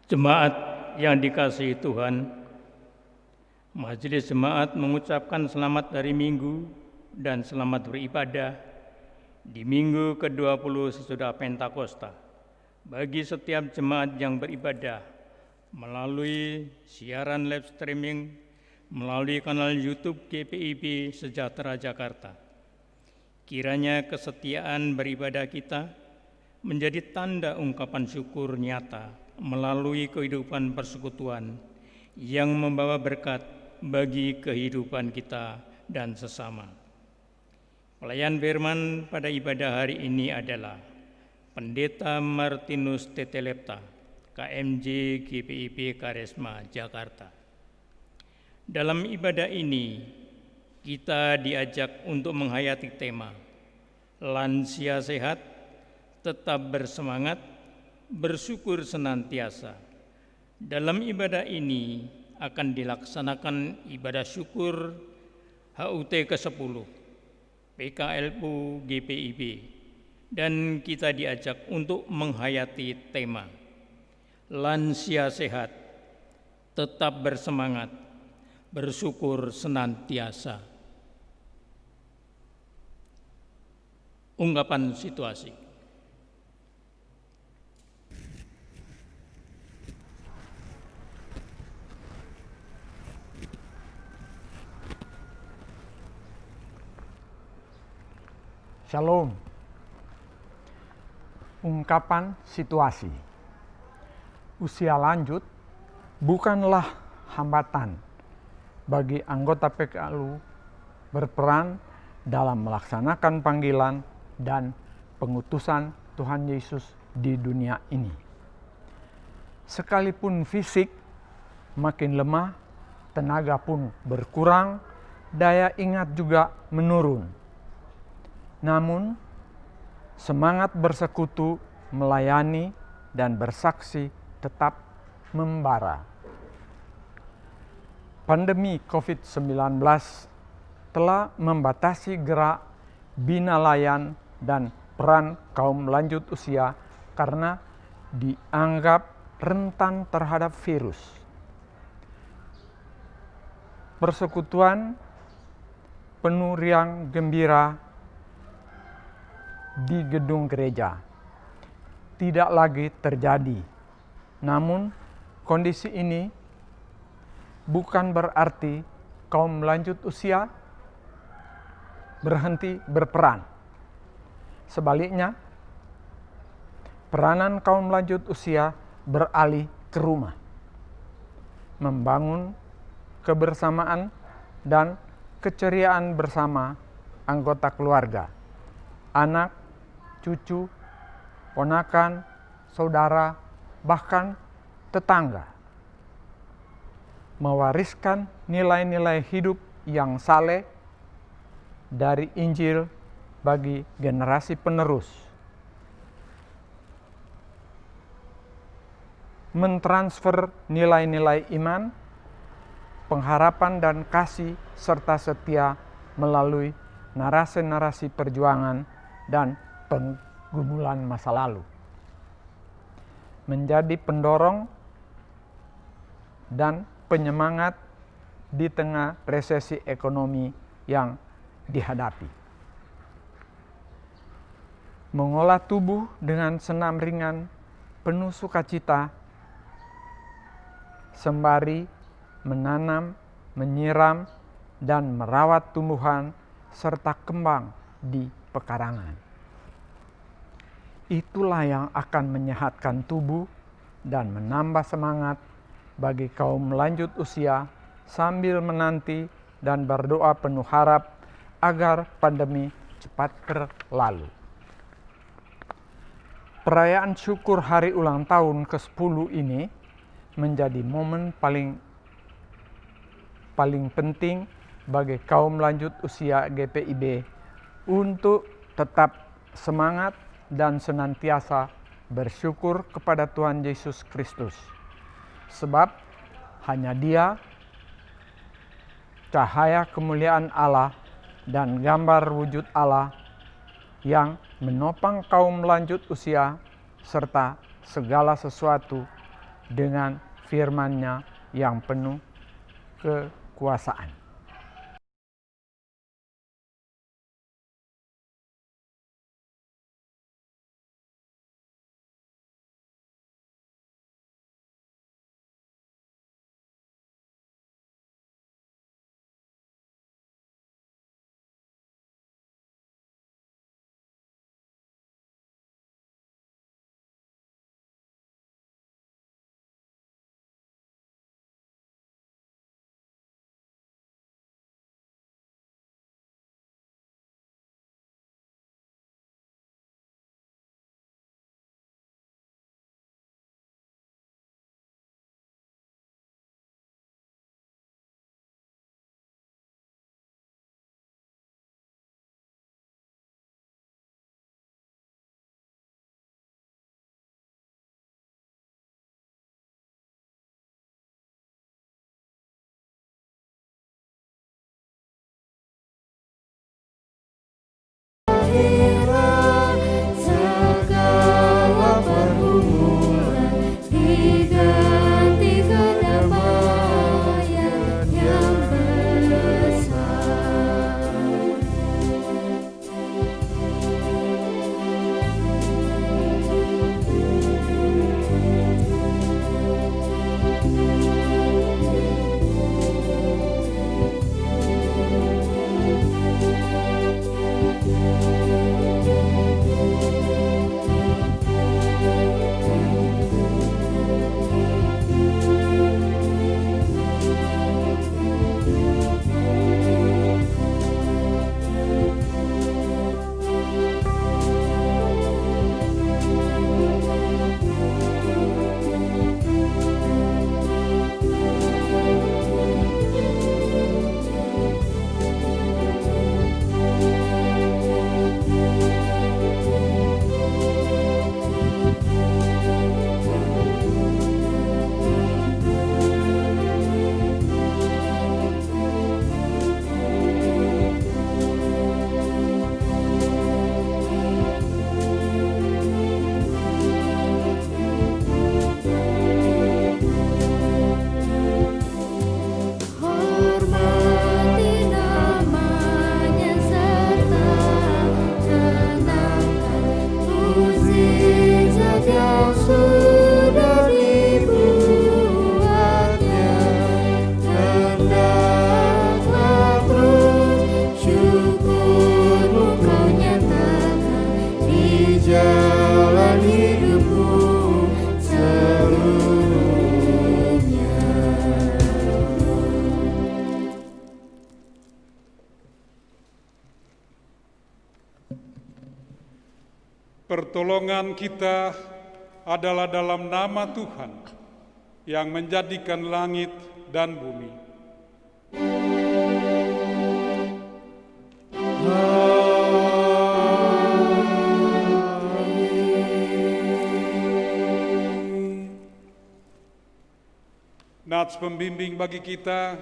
Jemaat yang dikasihi Tuhan, Majelis Jemaat mengucapkan selamat hari Minggu dan selamat beribadah di Minggu ke-20 sesudah Pentakosta bagi setiap jemaat yang beribadah melalui siaran live streaming melalui kanal YouTube GPIB Sejahtera Jakarta. Kiranya kesetiaan beribadah kita menjadi tanda ungkapan syukur nyata melalui kehidupan persekutuan yang membawa berkat bagi kehidupan kita dan sesama. Pelayan firman pada ibadah hari ini adalah Pendeta Martinus Tetelepta, KMJ GPIB Karisma Jakarta. Dalam ibadah ini, kita diajak untuk menghayati tema lansia sehat, tetap bersemangat, bersyukur senantiasa. Dalam ibadah ini akan dilaksanakan ibadah syukur HUT ke-10 PKLU GPIB dan kita diajak untuk menghayati tema lansia sehat, tetap bersemangat, bersyukur senantiasa. Ungkapan situasi. Shalom. Ungkapan situasi. Usia lanjut bukanlah hambatan bagi anggota PKLU berperan dalam melaksanakan panggilan dan pengutusan Tuhan Yesus di dunia ini. Sekalipun fisik makin lemah, tenaga pun berkurang, daya ingat juga menurun. Namun, semangat bersekutu, melayani, dan bersaksi tetap membara. Pandemi COVID-19 telah membatasi gerak, bina layan, dan peran kaum lanjut usia karena dianggap rentan terhadap virus. Persekutuan penuh riang gembira di gedung gereja tidak lagi terjadi. Namun, kondisi ini bukan berarti kaum lanjut usia berhenti berperan. Sebaliknya, peranan kaum lanjut usia beralih ke rumah, membangun kebersamaan dan keceriaan bersama anggota keluarga, anak, cucu, ponakan, saudara, bahkan tetangga. Mewariskan nilai-nilai hidup yang saleh dari Injil bagi generasi penerus. Mentransfer nilai-nilai iman, pengharapan dan kasih serta setia melalui narasi-narasi perjuangan dan penggumulan masa lalu. Menjadi pendorong dan penyemangat di tengah resesi ekonomi yang dihadapi. Mengolah tubuh dengan senam ringan penuh sukacita sembari menanam, menyiram, dan merawat tumbuhan serta kembang di pekarangan. Itulah yang akan menyehatkan tubuh dan menambah semangat bagi kaum lanjut usia sambil menanti dan berdoa penuh harap agar pandemi cepat berlalu. Perayaan syukur hari ulang tahun ke-10 ini menjadi momen paling penting bagi kaum lanjut usia GPIB untuk tetap semangat dan senantiasa bersyukur kepada Tuhan Yesus Kristus. Sebab hanya Dia, cahaya kemuliaan Allah dan gambar wujud Allah yang menopang kaum lanjut usia serta segala sesuatu dengan firman-Nya yang penuh kekuasaan. Pertolongan kita adalah dalam nama Tuhan yang menjadikan langit dan bumi. Nats pembimbing bagi kita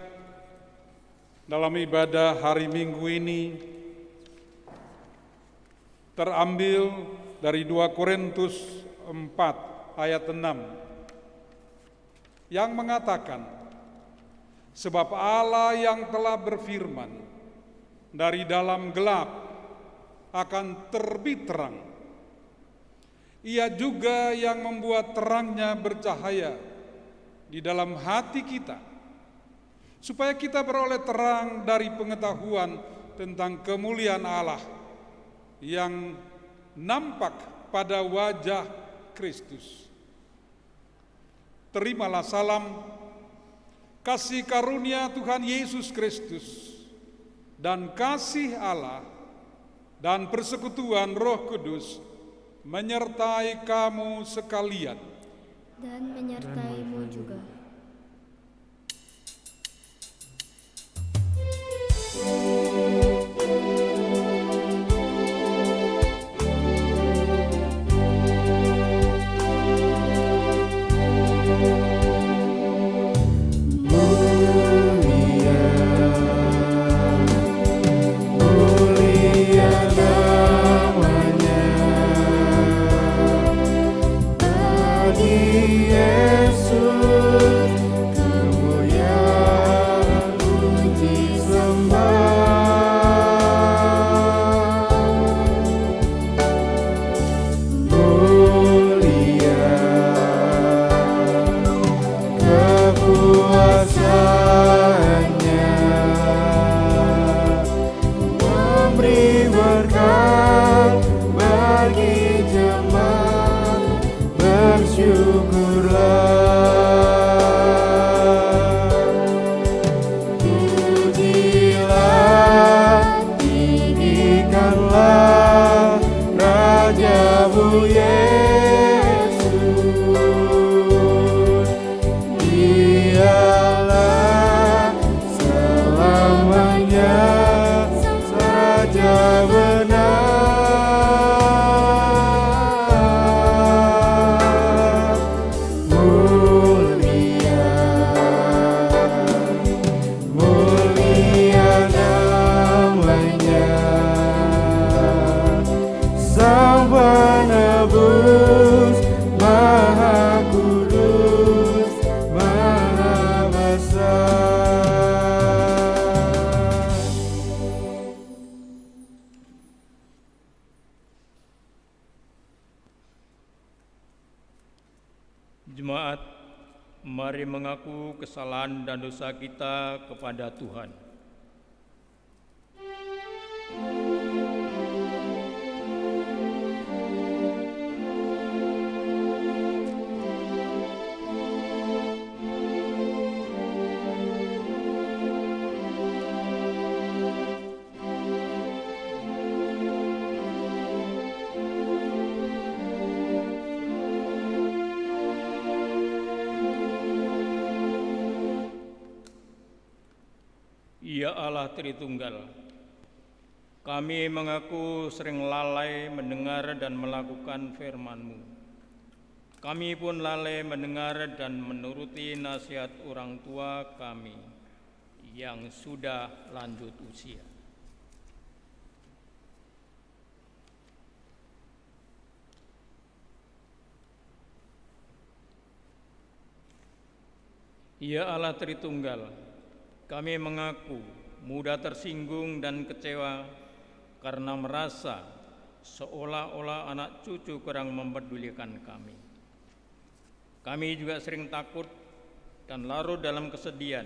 dalam ibadah hari Minggu ini terambil dari 2 Korintus 4 ayat 6 yang mengatakan, sebab Allah yang telah berfirman, dari dalam gelap akan terbit terang. Ia juga yang membuat terangnya bercahaya di dalam hati kita, supaya kita beroleh terang dari pengetahuan tentang kemuliaan Allah yang nampak pada wajah Kristus. Terimalah salam, kasih karunia Tuhan Yesus Kristus, dan kasih Allah, dan persekutuan Roh Kudus menyertai kamu sekalian. Dan menyertaimu juga. Yesus jemaat, mari mengaku kesalahan dan dosa kita kepada Tuhan. Ya Allah Tritunggal, kami mengaku sering lalai mendengar dan melakukan firman-Mu. Kami pun lalai mendengar dan menuruti nasihat orang tua kami yang sudah lanjut usia. Ya Allah Tritunggal, kami mengaku mudah tersinggung dan kecewa karena merasa seolah-olah anak cucu kurang mempedulikan kami. Kami juga sering takut dan larut dalam kesedihan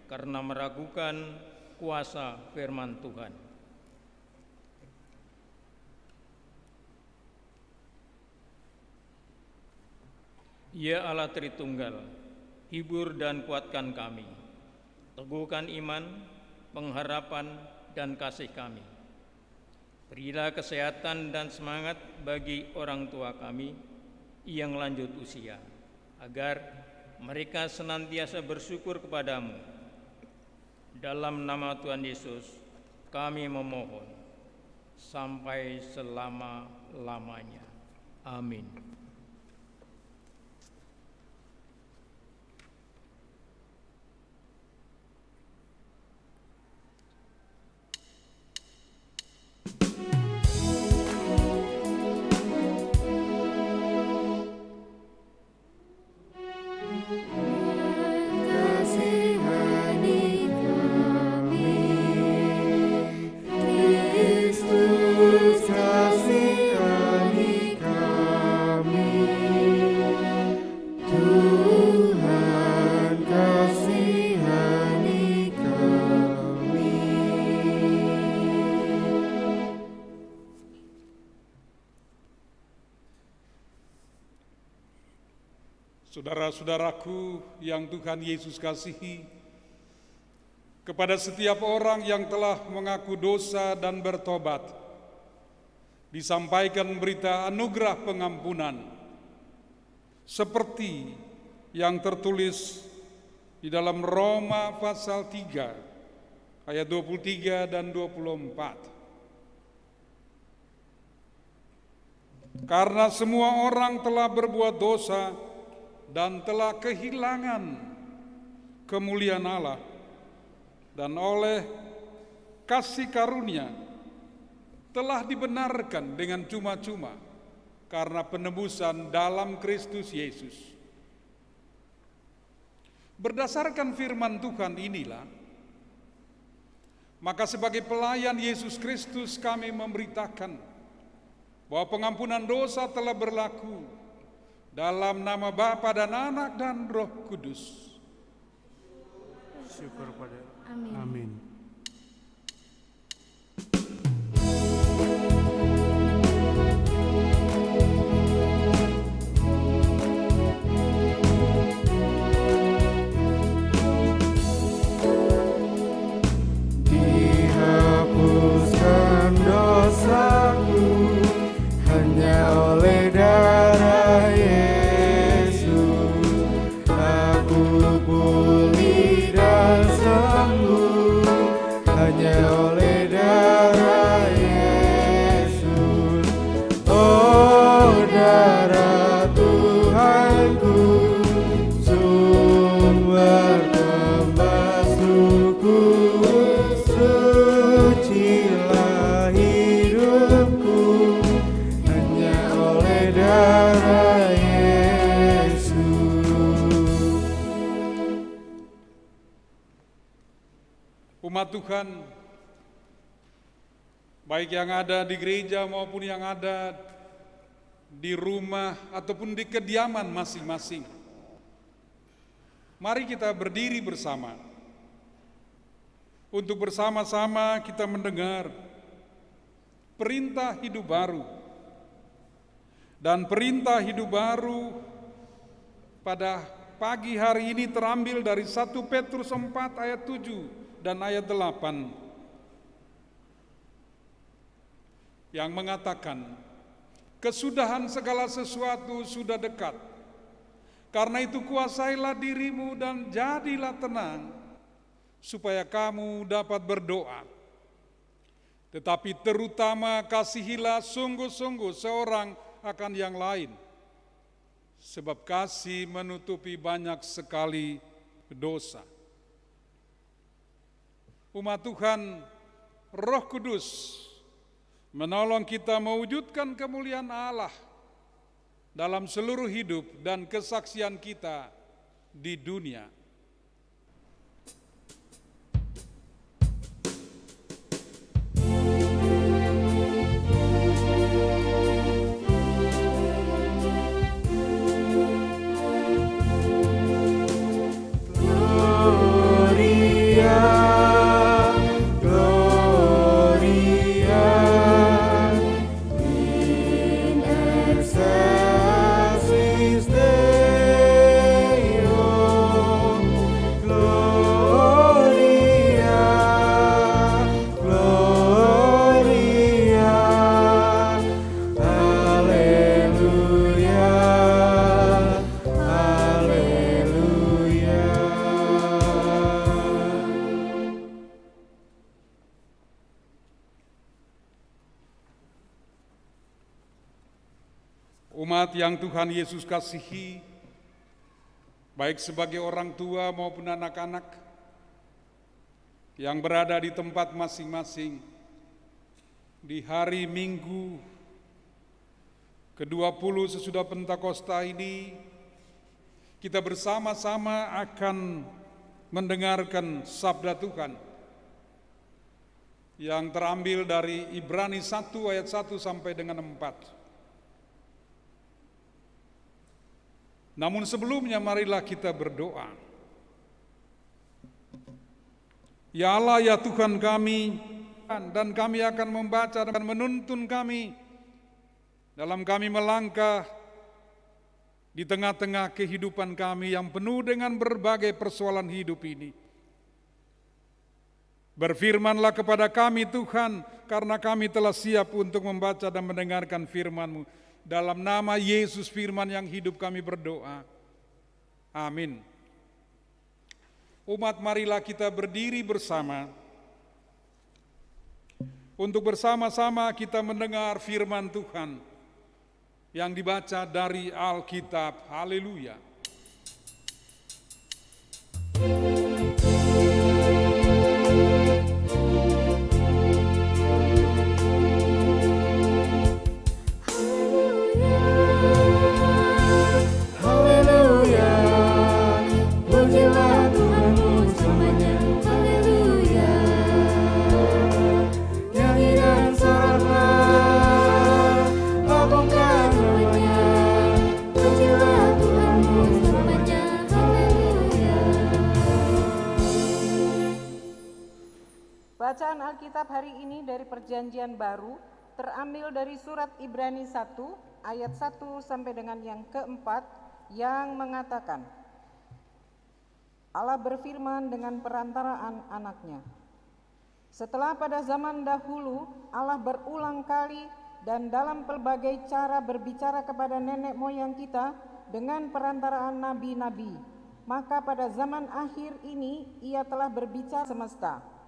karena meragukan kuasa firman Tuhan. Ya Allah Tritunggal, hibur dan kuatkan kami. Teguhkan iman, pengharapan, dan kasih kami. Berilah kesehatan dan semangat bagi orang tua kami yang lanjut usia, agar mereka senantiasa bersyukur kepadamu. Dalam nama Tuhan Yesus, kami memohon, sampai selama-lamanya. Amin. Saudara-saudaraku yang Tuhan Yesus kasihi, kepada setiap orang yang telah mengaku dosa dan bertobat, disampaikan berita anugerah pengampunan, seperti yang tertulis di dalam Roma pasal 3, ayat 23 dan 24. Karena semua orang telah berbuat dosa dan telah kehilangan kemuliaan Allah, dan oleh kasih karunia telah dibenarkan dengan cuma-cuma karena penebusan dalam Kristus Yesus. Berdasarkan firman Tuhan inilah, maka sebagai pelayan Yesus Kristus kami memberitakan bahwa pengampunan dosa telah berlaku dalam nama Bapa dan Anak dan Roh Kudus. Syukur pada Amin. Amin. Dihapuskan dosaku hanya oleh darah Yesus, aku pulih dan sembuh hanya oleh darah Yesus. Oh, darah Tuhanku, sumber tembas suku, sucilah hidupku hanya oleh darah Yesus. Umat Tuhan, baik yang ada di gereja maupun yang ada di rumah ataupun di kediaman masing-masing, Mari kita berdiri bersama untuk bersama-sama kita mendengar perintah hidup baru. Dan perintah hidup baru pada pagi hari ini terambil dari 1 Petrus 4 ayat 7 dan ayat 8 yang mengatakan, kesudahan segala sesuatu sudah dekat. Karena itu kuasailah dirimu dan jadilah tenang, supaya kamu dapat berdoa. Tetapi terutama kasihilah sungguh-sungguh seorang akan yang lain, sebab kasih menutupi banyak sekali dosa. Umat Tuhan, Roh Kudus menolong kita mewujudkan kemuliaan Allah dalam seluruh hidup dan kesaksian kita di dunia. Umat yang Tuhan Yesus kasihi, baik sebagai orang tua maupun anak-anak yang berada di tempat masing-masing, di hari Minggu ke-20 sesudah Pentakosta ini, kita bersama-sama akan mendengarkan sabda Tuhan yang terambil dari Ibrani 1 ayat 1 sampai dengan 4. Namun sebelumnya marilah kita berdoa. Ya Allah, ya Tuhan kami, dan kami akan membaca dan menuntun kami dalam kami melangkah di tengah-tengah kehidupan kami yang penuh dengan berbagai persoalan hidup ini. Berfirmanlah kepada kami Tuhan, karena kami telah siap untuk membaca dan mendengarkan firman-Mu. Dalam nama Yesus firman yang hidup kami berdoa. Amin. Umat, marilah kita berdiri bersama untuk bersama-sama kita mendengar firman Tuhan yang dibaca dari Alkitab. Haleluya. Bacaan Alkitab hari ini dari Perjanjian Baru terambil dari surat Ibrani 1 ayat 1 sampai dengan yang keempat yang mengatakan, Allah berfirman dengan perantaraan anaknya. Setelah pada zaman dahulu Allah berulang kali dan dalam pelbagai cara berbicara kepada nenek moyang kita dengan perantaraan nabi-nabi, maka pada zaman akhir ini Ia telah berbicara semesta.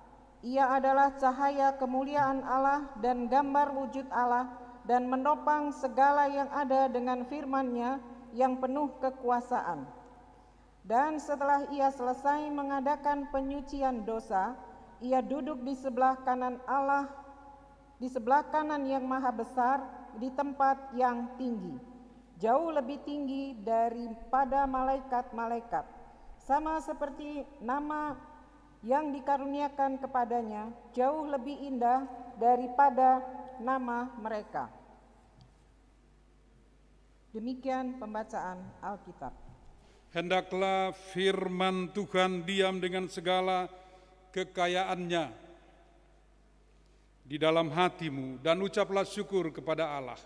Ia adalah cahaya kemuliaan Allah dan gambar wujud Allah, dan menopang segala yang ada dengan firman-Nya yang penuh kekuasaan. Dan setelah Ia selesai mengadakan penyucian dosa, Ia duduk di sebelah kanan Allah, di sebelah kanan yang maha besar, di tempat yang tinggi, jauh lebih tinggi daripada malaikat-malaikat, sama seperti nama yang dikaruniakan kepadanya jauh lebih indah daripada nama mereka. Demikian pembacaan Alkitab. hendaklah firman Tuhan diam dengan segala kekayaannya di dalam hatimu, dan ucaplah syukur kepada Allah.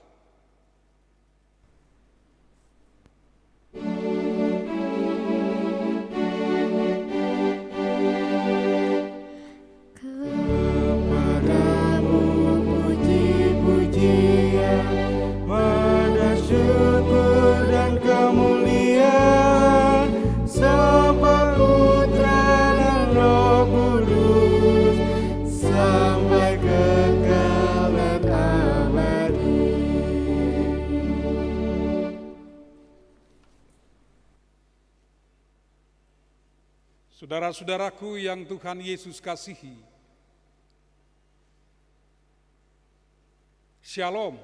Kepadamu puji-pujian, pada syukur dan kemuliaan, Bapa, Putra dan Roh Kudus, sampai kekal dan abadi. Saudara-saudaraku yang Tuhan Yesus kasihi, Shalom.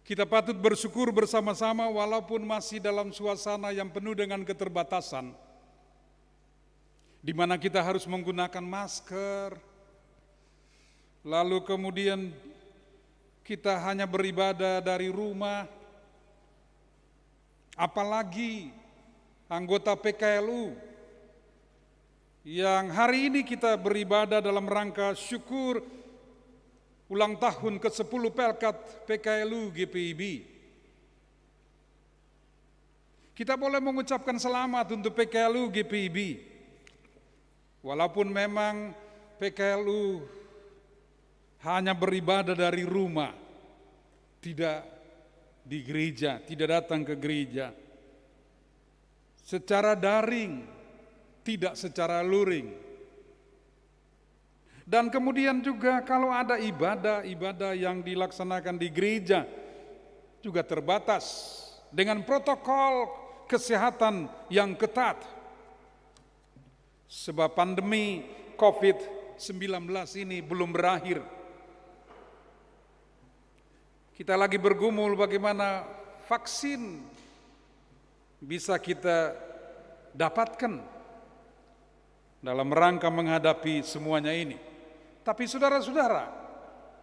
Kita patut bersyukur bersama-sama walaupun masih dalam suasana yang penuh dengan keterbatasan, di mana kita harus menggunakan masker, lalu kemudian kita hanya beribadah dari rumah, apalagi anggota PKLU yang hari ini kita beribadah dalam rangka syukur ulang tahun ke-10 Pelkat PKLU GPIB. Kita boleh mengucapkan selamat untuk PKLU GPIB. Walaupun memang PKLU hanya beribadah dari rumah, tidak di gereja, tidak datang ke gereja. Secara daring, tidak secara luring. Dan kemudian juga kalau ada ibadah yang dilaksanakan di gereja juga terbatas dengan protokol kesehatan yang ketat. Sebab pandemi COVID-19 ini belum berakhir. Kita lagi bergumul bagaimana vaksin bisa kita dapatkan dalam rangka menghadapi semuanya ini. Tapi saudara-saudara,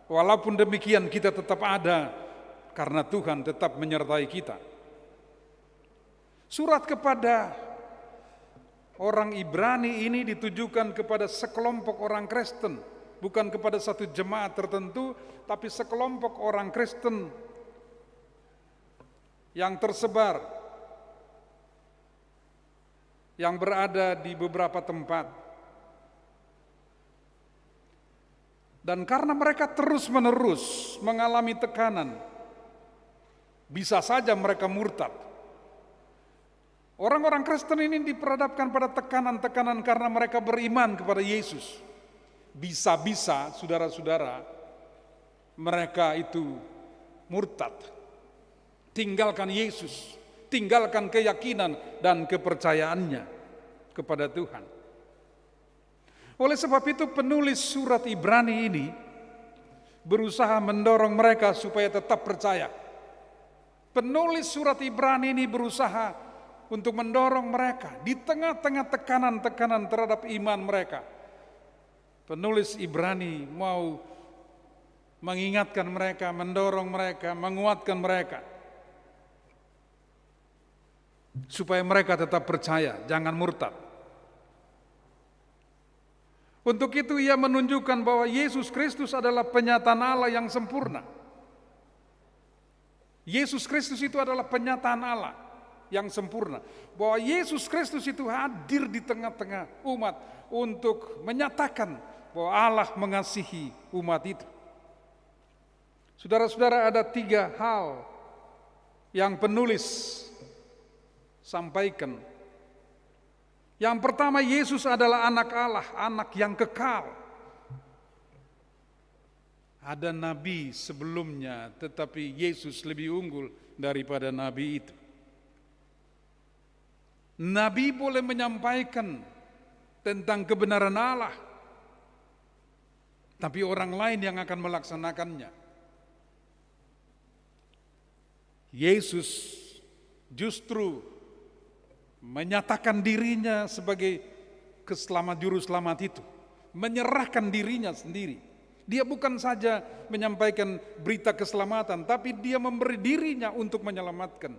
walaupun demikian kita tetap ada karena Tuhan tetap menyertai kita. Surat kepada orang Ibrani ini ditujukan kepada sekelompok orang Kristen, bukan kepada satu jemaat tertentu, tapi sekelompok orang Kristen yang tersebar, yang berada di beberapa tempat. Dan karena mereka terus-menerus mengalami tekanan, bisa saja mereka murtad. Orang-orang Kristen ini diperhadapkan pada tekanan-tekanan karena mereka beriman kepada Yesus. Bisa-bisa, saudara-saudara, mereka itu murtad. Tinggalkan Yesus, tinggalkan keyakinan dan kepercayaannya kepada Tuhan. Oleh sebab itu penulis surat Ibrani ini berusaha mendorong mereka supaya tetap percaya. Penulis surat Ibrani ini berusaha untuk mendorong mereka di tengah-tengah tekanan-tekanan terhadap iman mereka. Penulis Ibrani mau mengingatkan mereka, mendorong mereka, menguatkan mereka supaya mereka tetap percaya, jangan murtad. Untuk itu ia menunjukkan bahwa Yesus Kristus adalah penyataan Allah yang sempurna. Yesus Kristus itu adalah penyataan Allah yang sempurna. Bahwa Yesus Kristus itu hadir di tengah-tengah umat untuk menyatakan bahwa Allah mengasihi umat itu. Saudara-saudara, ada 3 hal yang penulis sampaikan. Yang pertama, Yesus adalah anak Allah, anak yang kekal. Ada nabi sebelumnya, tetapi Yesus lebih unggul daripada nabi itu. Nabi boleh menyampaikan tentang kebenaran Allah, tapi orang lain yang akan melaksanakannya. Yesus justru menyatakan dirinya sebagai juru selamat itu, menyerahkan dirinya sendiri. Dia bukan saja menyampaikan berita keselamatan, tapi dia memberi dirinya untuk menyelamatkan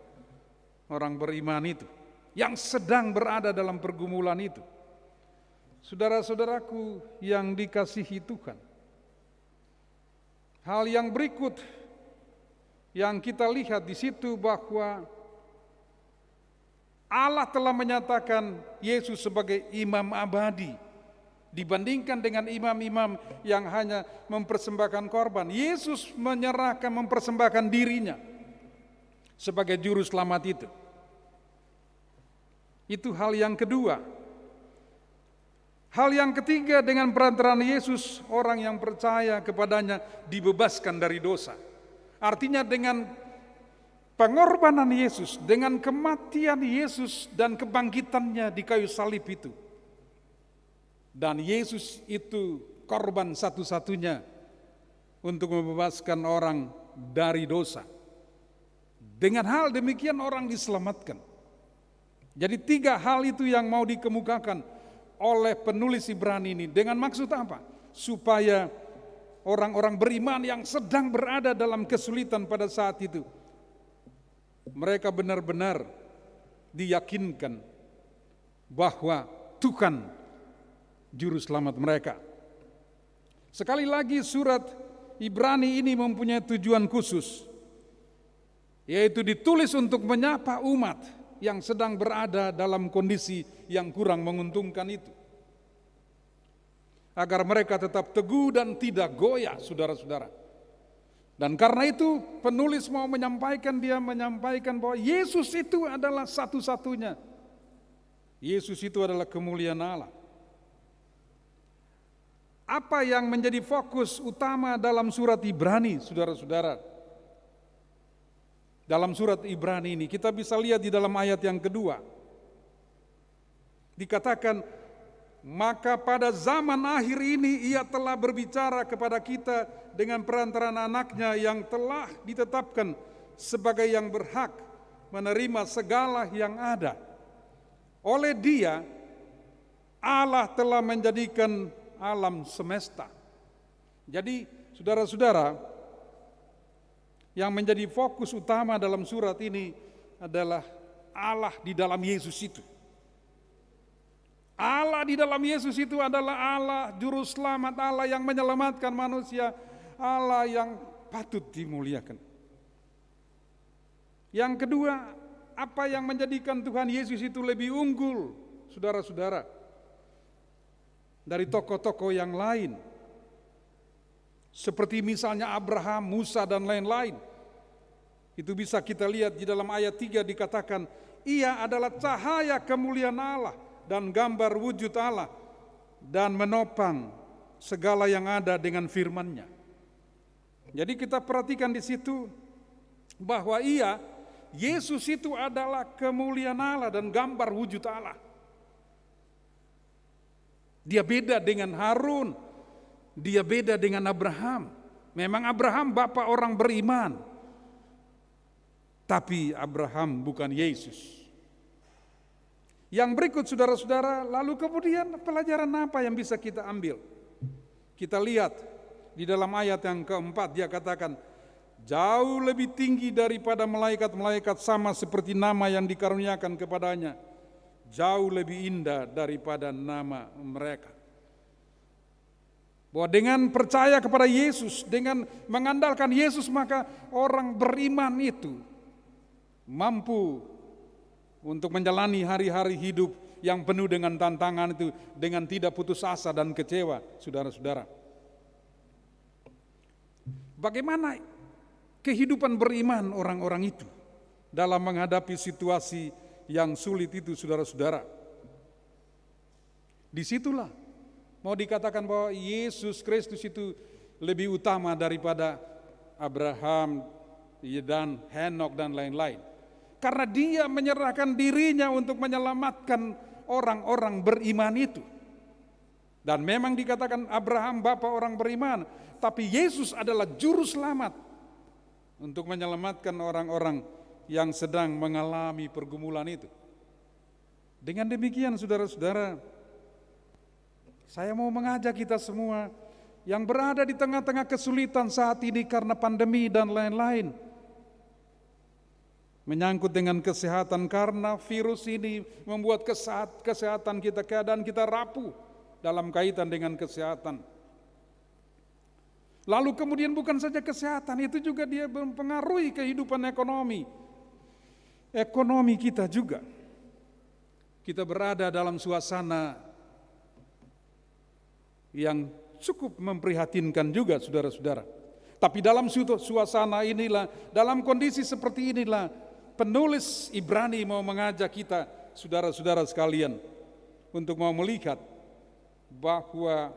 orang beriman itu, yang sedang berada dalam pergumulan itu. Saudara-saudaraku yang dikasihi Tuhan, hal yang berikut yang kita lihat di situ bahwa Allah telah menyatakan Yesus sebagai imam abadi dibandingkan dengan imam-imam yang hanya mempersembahkan korban. Yesus menyerahkan, mempersembahkan dirinya sebagai juru selamat itu. Itu hal yang kedua. Hal yang ketiga, dengan perantaraan Yesus, orang yang percaya kepadanya dibebaskan dari dosa. Artinya dengan pengorbanan Yesus, dengan kematian Yesus dan kebangkitannya di kayu salib itu. Dan Yesus itu korban satu-satunya untuk membebaskan orang dari dosa. Dengan hal demikian orang diselamatkan. Jadi 3 hal itu yang mau dikemukakan oleh penulis Ibrani ini. Dengan maksud apa? Supaya orang-orang beriman yang sedang berada dalam kesulitan pada saat itu, mereka benar-benar diyakinkan bahwa Tuhan juru selamat mereka. Sekali lagi surat Ibrani ini mempunyai tujuan khusus, yaitu ditulis untuk menyapa umat yang sedang berada dalam kondisi yang kurang menguntungkan itu, agar mereka tetap teguh dan tidak goyah, saudara-saudara. Dan karena itu penulis mau menyampaikan bahwa Yesus itu adalah satu-satunya. Yesus itu adalah kemuliaan Allah. Apa yang menjadi fokus utama dalam surat Ibrani, saudara-saudara? Dalam surat Ibrani ini kita bisa lihat di dalam ayat yang kedua. Dikatakan, maka pada zaman akhir ini ia telah berbicara kepada kita dengan perantaraan anaknya yang telah ditetapkan sebagai yang berhak menerima segala yang ada. Oleh dia, Allah telah menjadikan alam semesta. Jadi saudara-saudara, yang menjadi fokus utama dalam surat ini adalah Allah di dalam Yesus itu. Allah di dalam Yesus itu adalah Allah juru selamat, Allah yang menyelamatkan manusia, Allah yang patut dimuliakan. Yang kedua, apa yang menjadikan Tuhan Yesus itu lebih unggul, saudara-saudara, dari tokoh-tokoh yang lain? Seperti misalnya Abraham, Musa dan lain-lain. Itu bisa kita lihat di dalam ayat 3 dikatakan, ia adalah cahaya kemuliaan Allah dan gambar wujud Allah dan menopang segala yang ada dengan firman-Nya. Jadi kita perhatikan di situ bahwa Yesus itu adalah kemuliaan Allah dan gambar wujud Allah. Dia beda dengan Harun, dia beda dengan Abraham. Memang Abraham bapa orang beriman, tapi Abraham bukan Yesus. Yang berikut saudara-saudara, lalu kemudian pelajaran apa yang bisa kita ambil? Kita lihat di dalam ayat yang keempat, dia katakan, jauh lebih tinggi daripada malaikat-malaikat, sama seperti nama yang dikaruniakan kepadanya, jauh lebih indah daripada nama mereka. Bahwa dengan percaya kepada Yesus, dengan mengandalkan Yesus, maka orang beriman itu mampu untuk menjalani hari-hari hidup yang penuh dengan tantangan itu dengan tidak putus asa dan kecewa, saudara-saudara. Bagaimana kehidupan beriman orang-orang itu dalam menghadapi situasi yang sulit itu, saudara-saudara? Disitulah mau dikatakan bahwa Yesus Kristus itu lebih utama daripada Abraham dan Henok dan lain-lain. Karena dia menyerahkan dirinya untuk menyelamatkan orang-orang beriman itu. Dan memang dikatakan Abraham bapa orang beriman, tapi Yesus adalah juru selamat untuk menyelamatkan orang-orang yang sedang mengalami pergumulan itu. Dengan demikian saudara-saudara, saya mau mengajak kita semua yang berada di tengah-tengah kesulitan saat ini karena pandemi dan lain-lain, menyangkut dengan kesehatan, karena virus ini membuat kesehatan kita, keadaan kita rapuh dalam kaitan dengan kesehatan. Lalu kemudian bukan saja kesehatan, itu juga dia mempengaruhi kehidupan ekonomi kita juga. Kita berada dalam suasana yang cukup memprihatinkan juga, saudara-saudara. Tapi dalam suasana inilah, dalam kondisi seperti inilah, penulis Ibrani mau mengajak kita, saudara-saudara sekalian, untuk mau melihat bahwa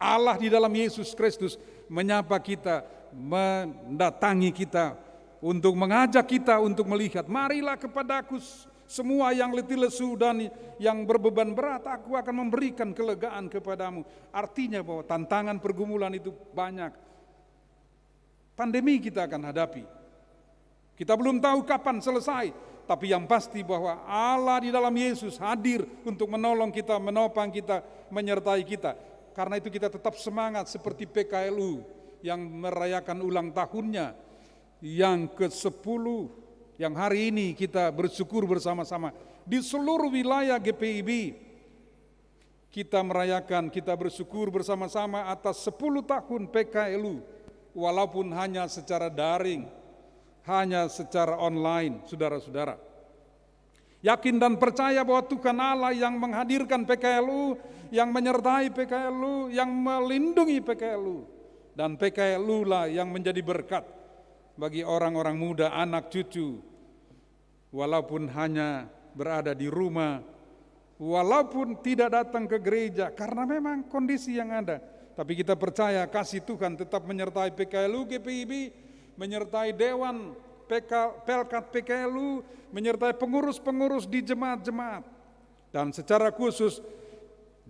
Allah di dalam Yesus Kristus menyapa kita, mendatangi kita, untuk mengajak kita untuk melihat, marilah kepadaku semua yang letih lesu dan yang berbeban berat, aku akan memberikan kelegaan kepadamu. Artinya bahwa tantangan pergumulan itu banyak. Pandemi kita akan hadapi. Kita belum tahu kapan selesai, tapi yang pasti bahwa Allah di dalam Yesus hadir untuk menolong kita, menopang kita, menyertai kita. Karena itu kita tetap semangat seperti PKLU yang merayakan ulang tahunnya yang ke-10, yang hari ini kita bersyukur bersama-sama di seluruh wilayah GPIB. Kita merayakan, kita bersyukur bersama-sama atas 10 tahun PKLU, walaupun hanya secara daring, hanya secara online, saudara-saudara. Yakin dan percaya bahwa Tuhan Allah yang menghadirkan PKLU, yang menyertai PKLU, yang melindungi PKLU, dan PKLU lah yang menjadi berkat bagi orang-orang muda, anak cucu, walaupun hanya berada di rumah, walaupun tidak datang ke gereja, karena memang kondisi yang ada. Tapi kita percaya kasih Tuhan tetap menyertai PKLU GPIB, menyertai Dewan Pelkat PKLU, menyertai pengurus-pengurus di jemaat-jemaat, dan secara khusus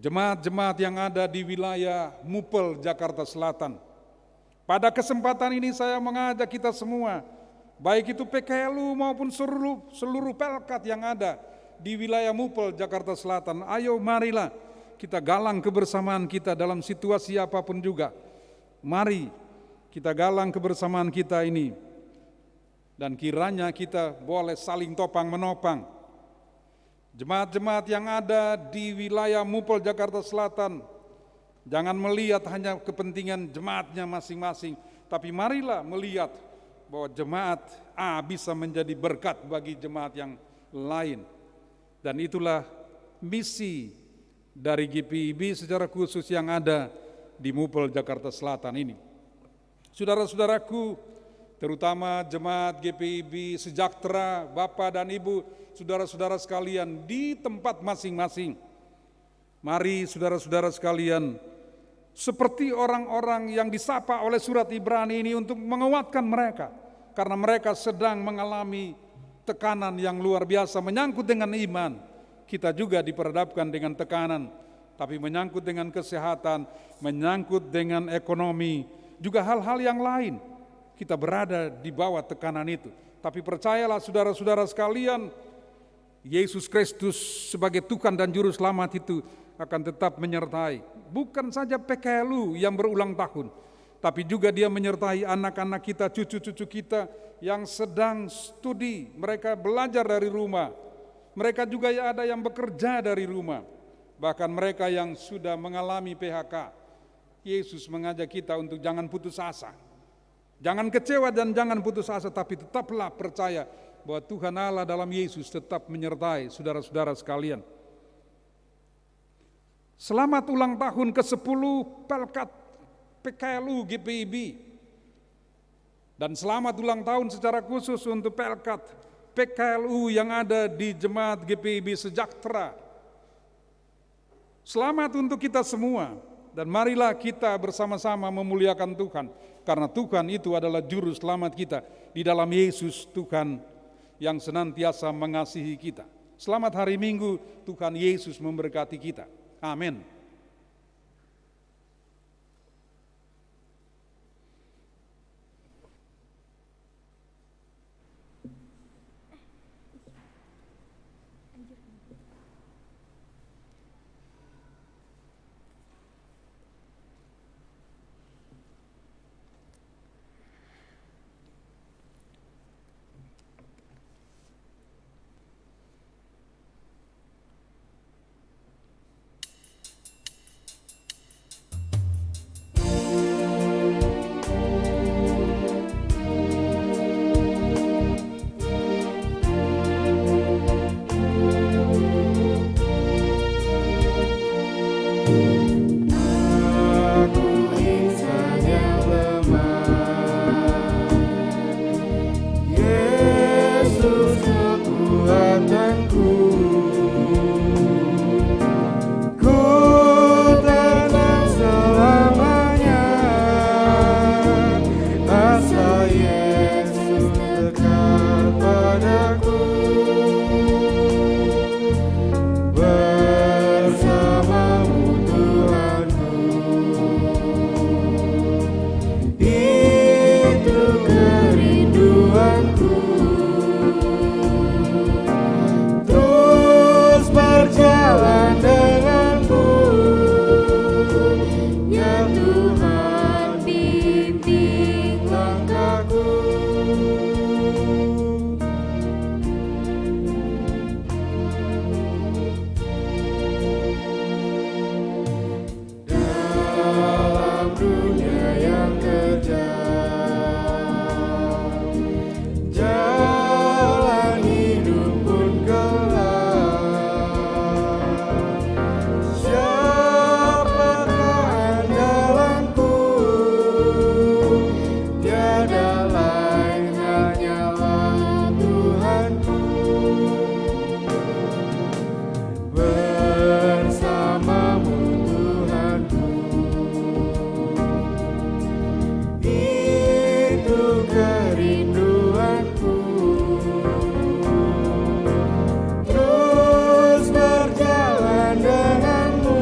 jemaat-jemaat yang ada di wilayah Mupel, Jakarta Selatan. Pada kesempatan ini saya mengajak kita semua, baik itu PKLU maupun seluruh pelkat yang ada di wilayah Mupel, Jakarta Selatan, ayo marilah kita galang kebersamaan kita dalam situasi apapun juga. Mari kita galang kebersamaan kita ini, dan kiranya kita boleh saling topang menopang. Jemaat-jemaat yang ada di wilayah Mupel, Jakarta Selatan, jangan melihat hanya kepentingan jemaatnya masing-masing, tapi marilah melihat bahwa jemaat A bisa menjadi berkat bagi jemaat yang lain. Dan itulah misi dari GPIB secara khusus yang ada di Mupel, Jakarta Selatan ini. Saudara-saudaraku, terutama jemaat GPIB sejahtera, Bapak dan Ibu, saudara-saudara sekalian di tempat masing-masing. Mari saudara-saudara sekalian, seperti orang-orang yang disapa oleh surat Ibrani ini, untuk menguatkan mereka, karena mereka sedang mengalami tekanan yang luar biasa menyangkut dengan iman. Kita juga diperhadapkan dengan tekanan, tapi menyangkut dengan kesehatan, menyangkut dengan ekonomi, juga hal-hal yang lain. Kita berada di bawah tekanan itu. Tapi percayalah saudara-saudara sekalian, Yesus Kristus sebagai Tuhan dan Juru Selamat itu akan tetap menyertai. Bukan saja PKLU yang berulang tahun, tapi juga dia menyertai anak-anak kita, cucu-cucu kita yang sedang studi, mereka belajar dari rumah. Mereka juga ada yang bekerja dari rumah, bahkan mereka yang sudah mengalami PHK. Yesus mengajak kita untuk jangan putus asa. Jangan kecewa dan jangan putus asa, tapi tetaplah percaya bahwa Tuhan Allah dalam Yesus tetap menyertai saudara-saudara sekalian. Selamat ulang tahun ke-10 Pelkat PKLU GPIB. Dan selamat ulang tahun secara khusus untuk Pelkat PKLU yang ada di Jemaat GPIB Sejahtera. Selamat untuk kita semua, dan marilah kita bersama-sama memuliakan Tuhan, karena Tuhan itu adalah Juru Selamat kita di dalam Yesus, Tuhan yang senantiasa mengasihi kita. Selamat hari Minggu, Tuhan Yesus memberkati kita. Amin. dalam dunia yang kejam. Jalan hidup pun gelap. Siapakah andalanku? Tiada lain hanyalah Tuhanku. Bersamamu Tuhanku, itu kerinduanku. Terus berjalan denganmu,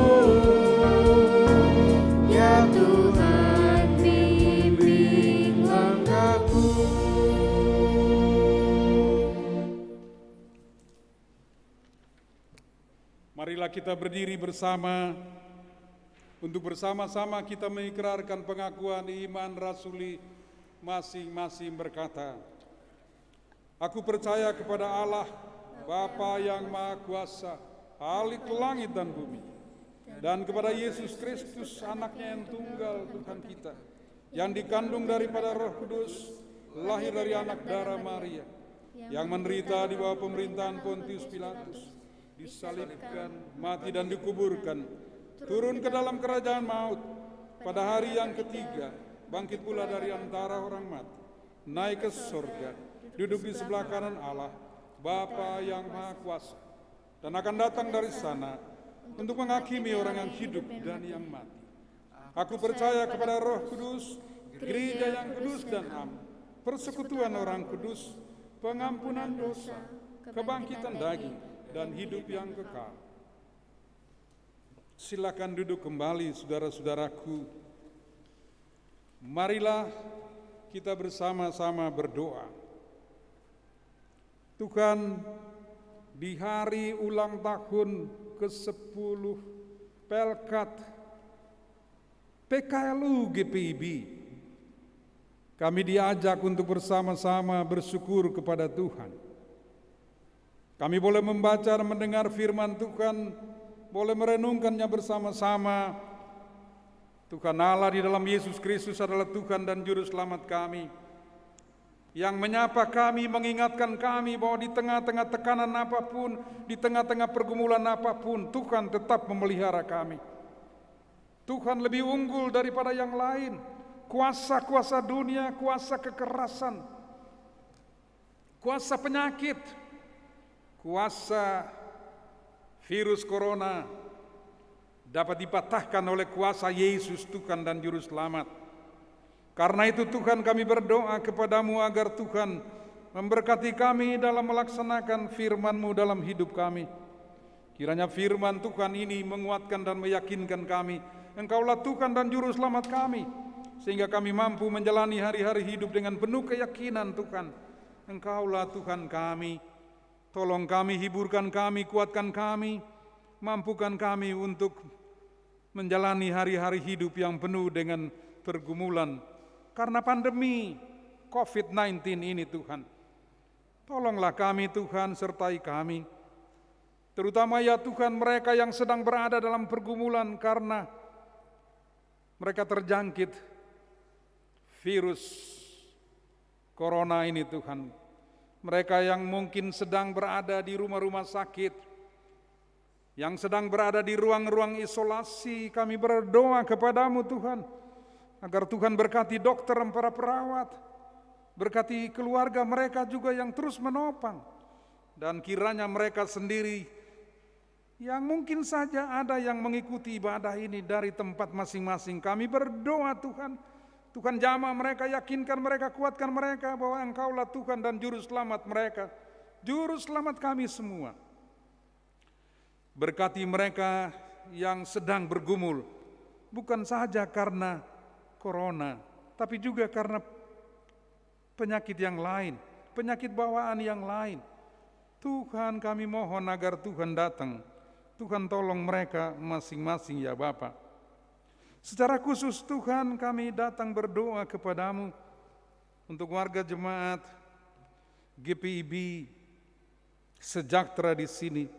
ya Tuhan, bimbing langkahku. Marilah kita berdiri bersama untuk bersama-sama kita mengikrarkan pengakuan iman rasuli masing-masing berkata, Aku percaya kepada Allah, Bapa yang Maha Kuasa, Khalik langit dan bumi, dan kepada Yesus Kristus, Anaknya yang tunggal Tuhan kita, yang dikandung daripada Roh Kudus, lahir dari anak darah Maria, yang menderita di bawah pemerintahan Pontius Pilatus, disalibkan, mati dan dikuburkan, turun ke dalam kerajaan maut, pada hari yang ketiga, bangkit pula dari antara orang mati, naik ke surga, duduk di sebelah kanan Allah, Bapa yang Maha Kuasa, dan akan datang dari sana untuk menghakimi orang yang hidup dan yang mati. Aku percaya kepada Roh Kudus, gereja yang kudus dan am, persekutuan orang kudus, pengampunan dosa, kebangkitan daging, dan hidup yang kekal. Silakan duduk kembali saudara-saudaraku. Marilah kita bersama-sama berdoa. Tuhan, di hari ulang tahun ke-10 Pelkat PKLU GPIB, kami diajak untuk bersama-sama bersyukur kepada Tuhan. Kami boleh membaca dan mendengar firman Tuhan, boleh merenungkannya bersama-sama. Tuhan Allah di dalam Yesus Kristus adalah Tuhan dan Juru Selamat kami, yang menyapa kami, mengingatkan kami bahwa di tengah-tengah tekanan apapun, di tengah-tengah pergumulan apapun, Tuhan tetap memelihara kami. Tuhan lebih unggul daripada yang lain. Kuasa-kuasa dunia, kuasa kekerasan, kuasa penyakit, kuasa virus corona dapat dipatahkan oleh kuasa Yesus Tuhan dan Juru Selamat. Karena itu Tuhan, kami berdoa kepadamu agar Tuhan memberkati kami dalam melaksanakan firman-Mu dalam hidup kami. Kiranya firman Tuhan ini menguatkan dan meyakinkan kami, Engkaulah Tuhan dan Juru Selamat kami, sehingga kami mampu menjalani hari-hari hidup dengan penuh keyakinan. Tuhan, Engkaulah Tuhan kami. Tolong kami, hiburkan kami, kuatkan kami, mampukan kami untuk menjalani hari-hari hidup yang penuh dengan pergumulan karena pandemi COVID-19 ini. Tuhan, tolonglah kami Tuhan, sertai kami, terutama ya Tuhan mereka yang sedang berada dalam pergumulan karena mereka terjangkit virus corona ini. Tuhan, mereka yang mungkin sedang berada di rumah-rumah sakit, yang sedang berada di ruang-ruang isolasi, kami berdoa kepadamu Tuhan, agar Tuhan berkati dokter dan para perawat, berkati keluarga mereka juga yang terus menopang, dan kiranya mereka sendiri yang mungkin saja ada yang mengikuti ibadah ini dari tempat masing-masing, kami berdoa Tuhan, Tuhan jamah mereka, yakinkan mereka, kuatkan mereka bahwa Engkaulah Tuhan dan Juru Selamat mereka, Juru Selamat kami semua. Berkati mereka yang sedang bergumul, bukan saja karena corona, tapi juga karena penyakit yang lain, penyakit bawaan yang lain. Tuhan, kami mohon agar Tuhan datang, Tuhan tolong mereka masing-masing ya Bapa. Secara khusus Tuhan, kami datang berdoa kepadamu untuk warga jemaat GPIB sejahtera di sini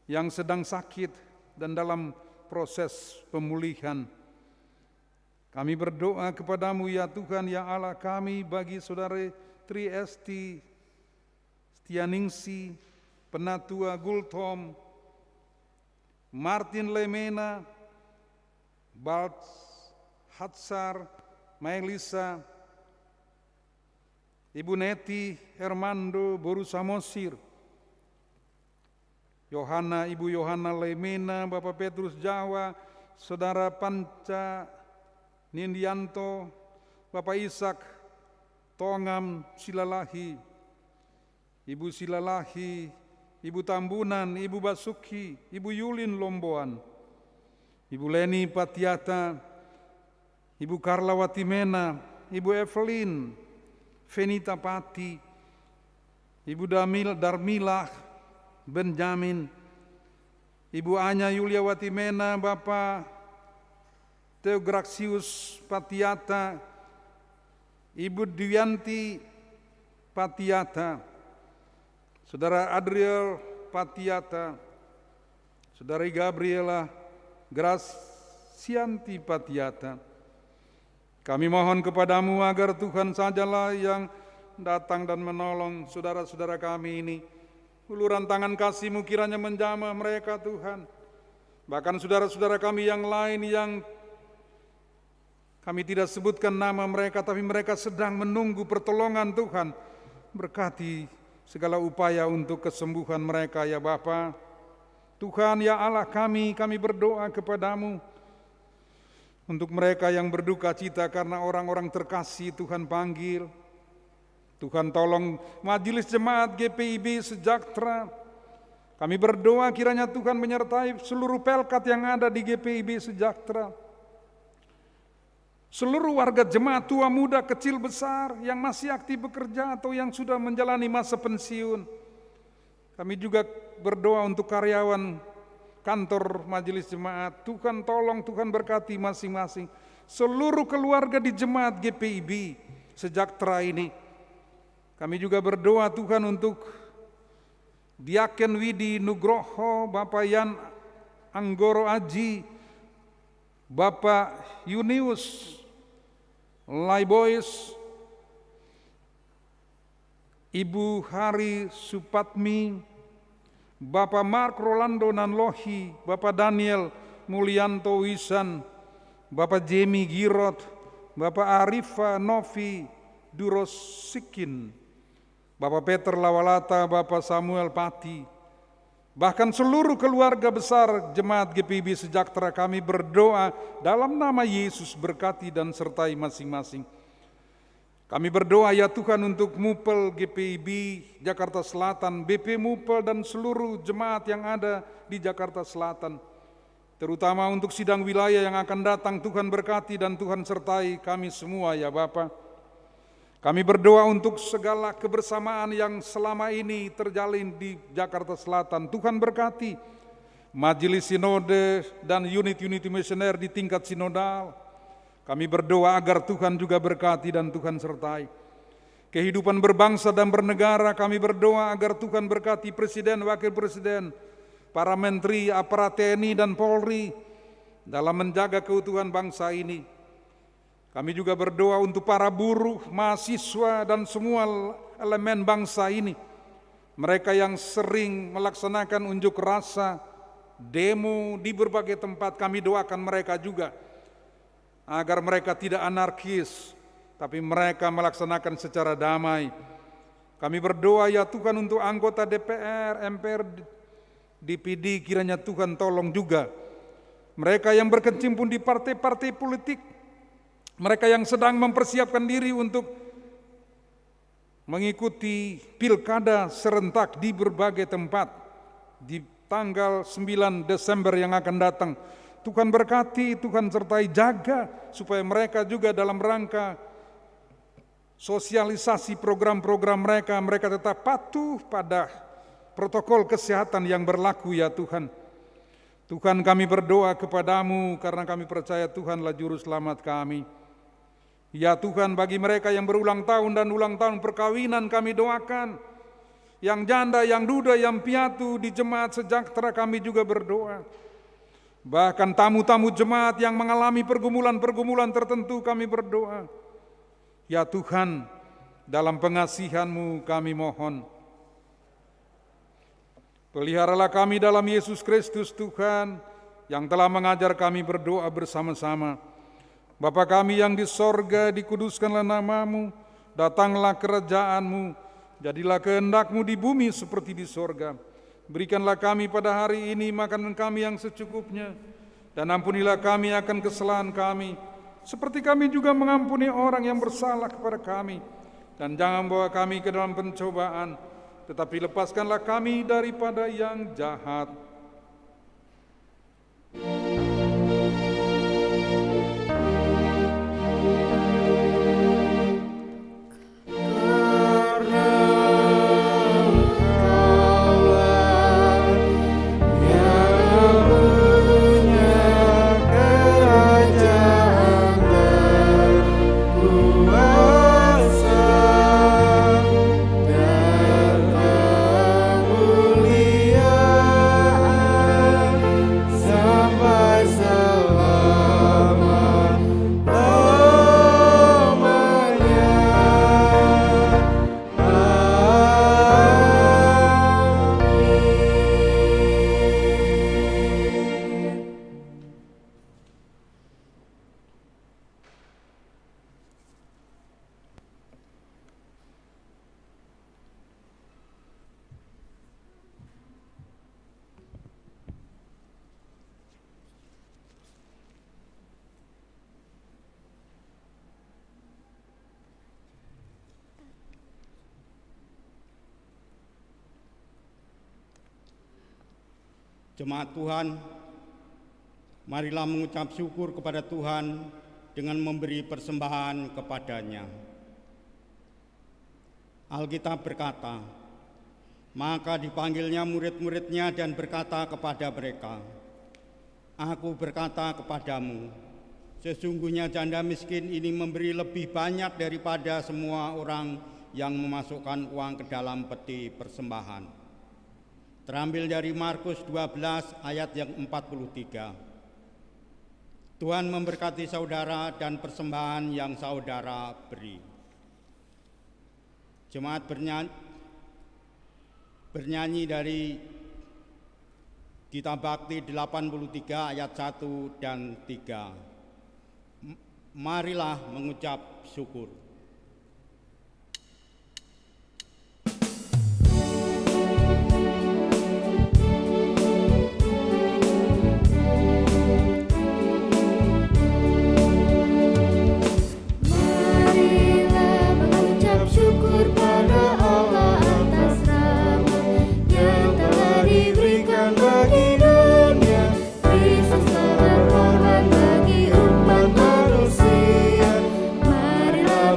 yang sedang sakit dan dalam proses pemulihan. Kami berdoa kepadamu ya Tuhan ya Allah kami bagi saudara Triesti Stianingsi, Penatua Gultom, Martin Lemena, Balts Hatsar, Maelisa, Ibu Neti Hermando Boru Samosir, Yohana, Ibu Yohana Lemena, Bapak Petrus Jawa, Saudara Panca Nindianto, Bapak Ishak Tongam Silalahi, Ibu Silalahi, Ibu Tambunan, Ibu Basuki, Ibu Yulin Lomboan, Ibu Leni Patiata, Ibu Karla Watimena, Ibu Evelyn Venita Pati, Ibu Darmilah Benjamin, Ibu Anya Yulia Watimena, Bapak Teograksius Patiata, Ibu Dwianti Patiata, Saudara Adriel Patiata, Saudari Gabriela Gracianti Patiata. Kami mohon kepadamu agar Tuhan sajalah yang datang dan menolong saudara-saudara kami ini. Uluran tangan kasih-Mu kiranya menjamah mereka Tuhan. Bahkan saudara-saudara kami yang lain yang kami tidak sebutkan nama mereka, tapi mereka sedang menunggu pertolongan Tuhan. Berkati segala upaya untuk kesembuhan mereka ya Bapa. Tuhan ya Allah kami berdoa kepadamu untuk mereka yang berduka cita karena orang-orang terkasih Tuhan panggil. Tuhan tolong majelis jemaat GPIB Sejahtera. Kami berdoa kiranya Tuhan menyertai seluruh pelkat yang ada di GPIB Sejahtera. Seluruh warga jemaat tua muda kecil besar yang masih aktif bekerja atau yang sudah menjalani masa pensiun. Kami juga berdoa untuk karyawan kantor majelis jemaat. Tuhan tolong, Tuhan berkati masing-masing. Seluruh keluarga di jemaat GPIB Sejahtera ini. Kami juga berdoa Tuhan untuk Diaken Widi Nugroho, Bapak Yan Anggoro Aji, Bapak Yunius Laibois, Ibu Hari Supatmi, Bapak Mark Rolando Nanlohi, Bapak Daniel Mulyanto Wisan, Bapak Jemi Girot, Bapak Arifa Novi Durosikin, Bapak Peter Lawalata, Bapak Samuel Pati, bahkan seluruh keluarga besar jemaat GPIB Sejahtera kami berdoa dalam nama Yesus berkati dan sertai masing-masing. Kami berdoa ya Tuhan untuk MUPEL GPIB Jakarta Selatan, BP MUPEL dan seluruh jemaat yang ada di Jakarta Selatan. Terutama untuk sidang wilayah yang akan datang, Tuhan berkati dan Tuhan sertai kami semua ya Bapa. Kami berdoa untuk segala kebersamaan yang selama ini terjalin di Jakarta Selatan. Tuhan berkati majelis sinode dan unit-unit misioner di tingkat sinodal. Kami berdoa agar Tuhan juga berkati dan Tuhan sertai. Kehidupan berbangsa dan bernegara kami berdoa agar Tuhan berkati Presiden, Wakil Presiden, para menteri, aparat TNI dan Polri dalam menjaga keutuhan bangsa ini. Kami juga berdoa untuk para buruh, mahasiswa, dan semua elemen bangsa ini. Mereka yang sering melaksanakan unjuk rasa, demo di berbagai tempat, kami doakan mereka juga. Agar mereka tidak anarkis, tapi mereka melaksanakan secara damai. Kami berdoa ya Tuhan untuk anggota DPR, MPR, DPD, kiranya Tuhan tolong juga. Mereka yang berkecimpung di partai-partai politik, mereka yang sedang mempersiapkan diri untuk mengikuti pilkada serentak di berbagai tempat di tanggal 9 Desember yang akan datang. Tuhan berkati, Tuhan sertai, jaga supaya mereka juga dalam rangka sosialisasi program-program mereka tetap patuh pada protokol kesehatan yang berlaku ya Tuhan. Tuhan kami berdoa kepadamu karena kami percaya Tuhanlah juru selamat kami. Ya Tuhan, bagi mereka yang berulang tahun dan ulang tahun perkawinan kami doakan. Yang janda, yang duda, yang piatu di jemaat Sejahtera kami juga berdoa. Bahkan tamu-tamu jemaat yang mengalami pergumulan-pergumulan tertentu kami berdoa. Ya Tuhan, dalam pengasihan-Mu kami mohon. Peliharalah kami dalam Yesus Kristus Tuhan, yang telah mengajar kami berdoa bersama-sama. Bapa kami yang di sorga, dikuduskanlah nama-Mu, datanglah kerajaan-Mu, jadilah kehendak-Mu di bumi seperti di sorga. Berikanlah kami pada hari ini makanan kami yang secukupnya, dan ampunilah kami akan kesalahan kami, seperti kami juga mengampuni orang yang bersalah kepada kami. Dan jangan bawa kami ke dalam pencobaan, tetapi lepaskanlah kami daripada yang jahat. Jemaat Tuhan, marilah mengucap syukur kepada Tuhan dengan memberi persembahan kepadanya. Alkitab berkata, maka dipanggilnya murid-muridnya dan berkata kepada mereka, Aku berkata kepadamu, sesungguhnya janda miskin ini memberi lebih banyak daripada semua orang yang memasukkan uang ke dalam peti persembahan. Terambil dari Markus 12 ayat yang 43. Tuhan memberkati saudara dan persembahan yang saudara beri. Jemaat bernyanyi dari Kitab Bakti 83 ayat 1 dan 3. Marilah mengucap syukur. Marilah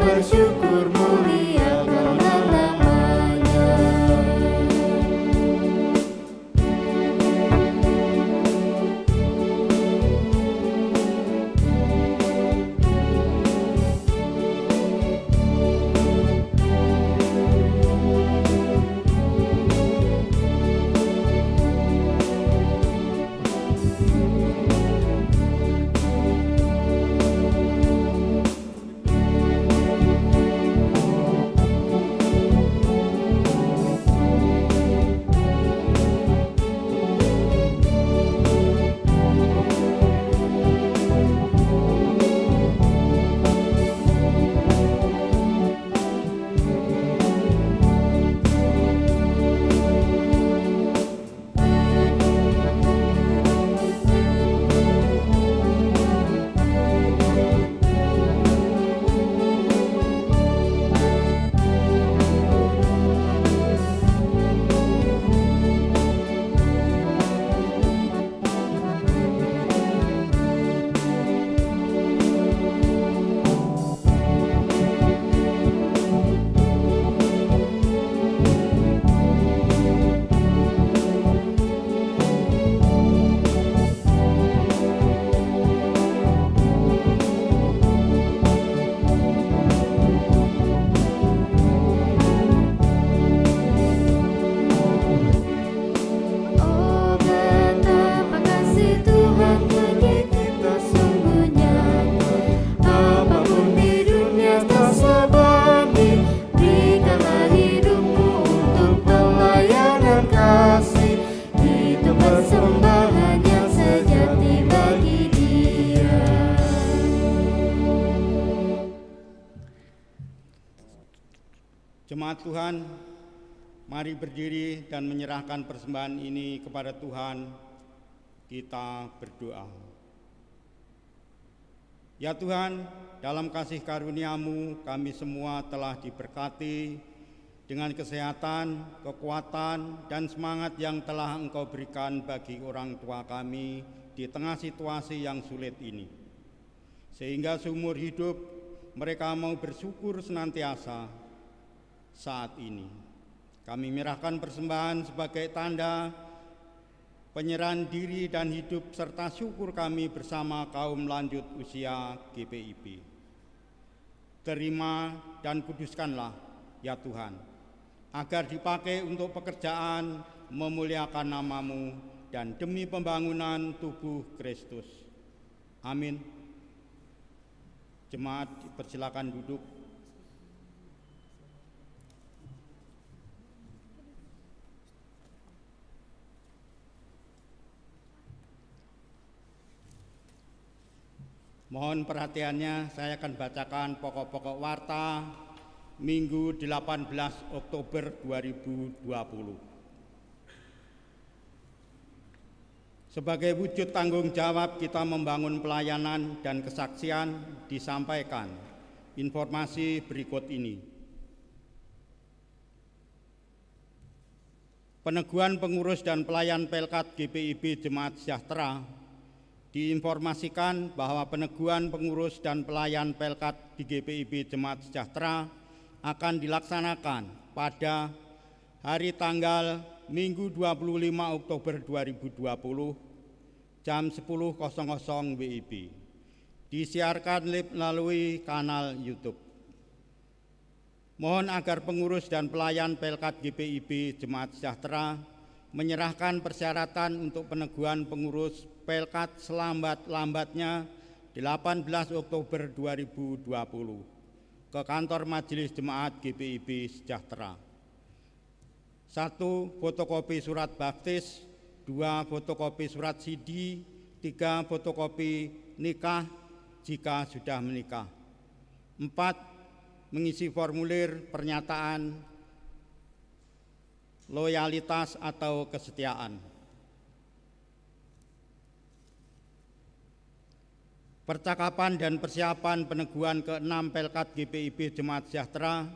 Jemaat Tuhan, mari berdiri dan menyerahkan persembahan ini kepada Tuhan. Kita berdoa. Ya Tuhan, dalam kasih karunia-Mu kami semua telah diberkati dengan kesehatan, kekuatan, dan semangat yang telah Engkau berikan bagi orang tua kami di tengah situasi yang sulit ini. Sehingga seumur hidup mereka mau bersyukur senantiasa saat ini. Kami menyerahkan persembahan sebagai tanda penyerahan diri dan hidup serta syukur kami bersama kaum lanjut usia GPIB. Terima dan kuduskanlah ya Tuhan, agar dipakai untuk pekerjaan memuliakan nama-Mu dan demi pembangunan tubuh Kristus. Amin. Jemaat dipersilakan duduk. Mohon perhatiannya, saya akan bacakan pokok-pokok warta Minggu 18 Oktober 2020. Sebagai wujud tanggung jawab kita membangun pelayanan dan kesaksian, disampaikan informasi berikut ini. Peneguhan pengurus dan pelayan Pelkat GPIB Jemaat Sejahtera diinformasikan bahwa peneguhan pengurus dan pelayan Pelkat di GPIB Jemaat Sejahtera akan dilaksanakan pada hari tanggal Minggu 25 Oktober 2020 jam 10.00 WIB. Disiarkan live melalui kanal YouTube. Mohon agar pengurus dan pelayan Pelkat GPIB Jemaat Sejahtera menyerahkan persyaratan untuk peneguhan pengurus Pelkat selambat-lambatnya 18 Oktober 2020 ke kantor Majelis Jemaat GPIB Sejahtera. 1. Fotokopi surat baptis, 2. Fotokopi surat sidi, 3. Fotokopi nikah jika sudah menikah, 4. Mengisi formulir pernyataan loyalitas atau kesetiaan. Percakapan dan persiapan peneguhan ke-6 Pelkat GPIB Jemaat Sejahtera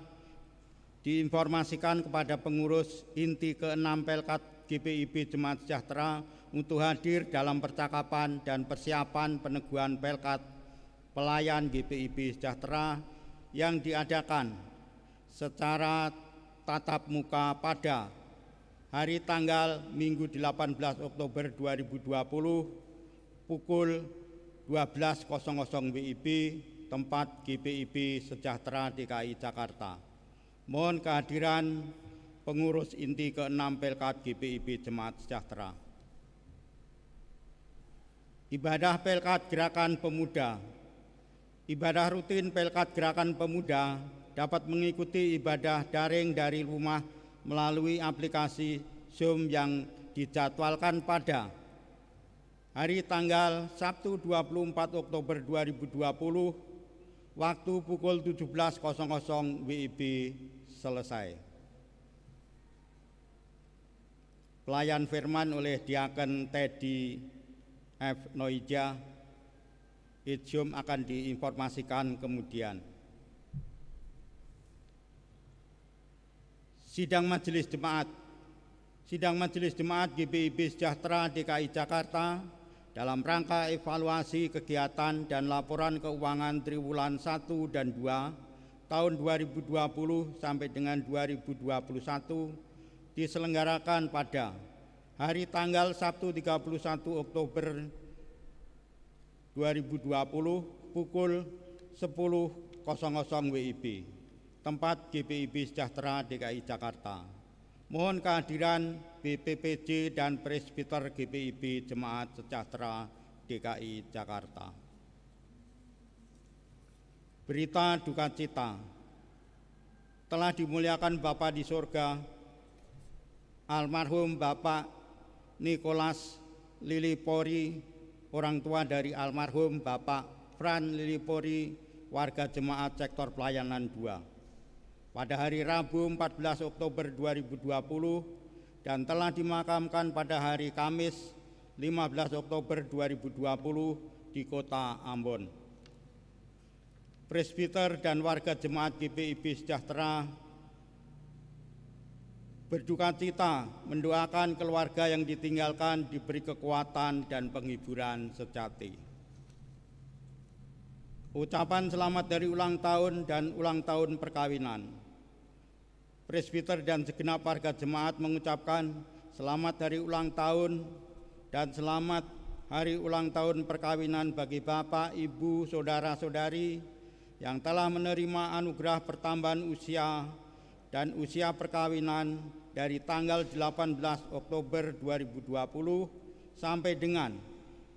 diinformasikan kepada pengurus inti ke-6 Pelkat GPIB Jemaat Sejahtera untuk hadir dalam percakapan dan persiapan peneguhan Pelkat pelayan GPIB Sejahtera yang diadakan secara tatap muka pada hari tanggal Minggu 18 Oktober 2020 pukul 12.00 WIB, tempat GPIB Sejahtera DKI Jakarta. Mohon kehadiran pengurus inti ke-6 Pelkat GPIB Jemaat Sejahtera. Ibadah Pelkat Gerakan Pemuda. Ibadah rutin Pelkat Gerakan Pemuda dapat mengikuti ibadah daring dari rumah melalui aplikasi Zoom yang dijadwalkan pada hari tanggal Sabtu 24 Oktober 2020 waktu pukul 17.00 WIB selesai. Pelayan firman oleh Diaken Teddy F. Noija. Zoom akan diinformasikan kemudian. Sidang Majelis Jemaat. Sidang Majelis Jemaat GPIB Sejahtera DKI Jakarta dalam rangka evaluasi kegiatan dan laporan keuangan triwulan 1 dan 2 tahun 2020 sampai dengan 2021 diselenggarakan pada hari tanggal Sabtu 31 Oktober 2020 pukul 10.00 WIB, tempat GPIB Sejahtera DKI Jakarta. Mohon kehadiran BPPJ dan Presbiter GPIB Jemaat Sejahtera DKI Jakarta. Berita duka cita. Telah dimuliakan Bapa di surga, almarhum Bapak Nicholas Lilipori, orang tua dari almarhum Bapak Fran Lilipori, warga jemaat sektor pelayanan 2. pada hari Rabu 14 Oktober 2020 dan telah dimakamkan pada hari Kamis 15 Oktober 2020 di Kota Ambon. Presbiter dan warga jemaat GPIB Sejahtera berduka cita mendoakan keluarga yang ditinggalkan diberi kekuatan dan penghiburan sejati. Ucapan selamat dari ulang tahun dan ulang tahun perkawinan. Presbiter dan segenap warga jemaat mengucapkan selamat hari ulang tahun dan selamat hari ulang tahun perkawinan bagi Bapak, Ibu, Saudara-saudari yang telah menerima anugerah pertambahan usia dan usia perkawinan dari tanggal 18 Oktober 2020 sampai dengan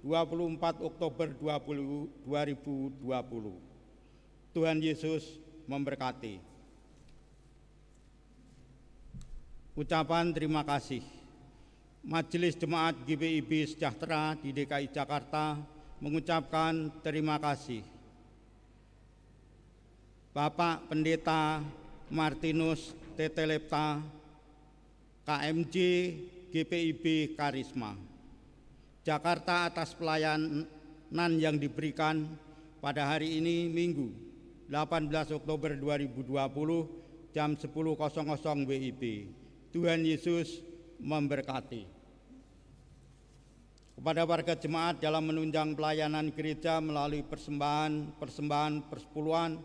24 Oktober 2020. Tuhan Yesus memberkati. Ucapan terima kasih. Majelis Jemaat GPIB Sejahtera di DKI Jakarta mengucapkan terima kasih. Bapak Pendeta Martinus Tetelepta, KMJ GPIB Karisma, Jakarta atas pelayanan yang diberikan pada hari ini Minggu 18 Oktober 2020 jam 10.00 WIB. Tuhan Yesus memberkati. Kepada warga jemaat dalam menunjang pelayanan gereja melalui persembahan persepuluhan,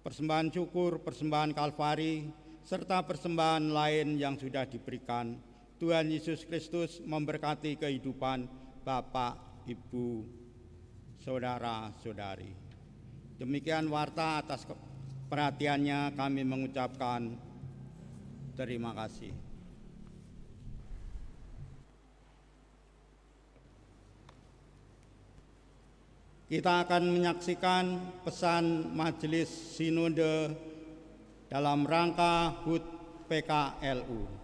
persembahan syukur, persembahan kalvari, serta persembahan lain yang sudah diberikan. Tuhan Yesus Kristus memberkati kehidupan Bapak, Ibu, Saudara-saudari. Demikian warta, atas perhatiannya kami mengucapkan terima kasih. Kita akan menyaksikan pesan Majelis Sinode dalam rangka HUT PKLU.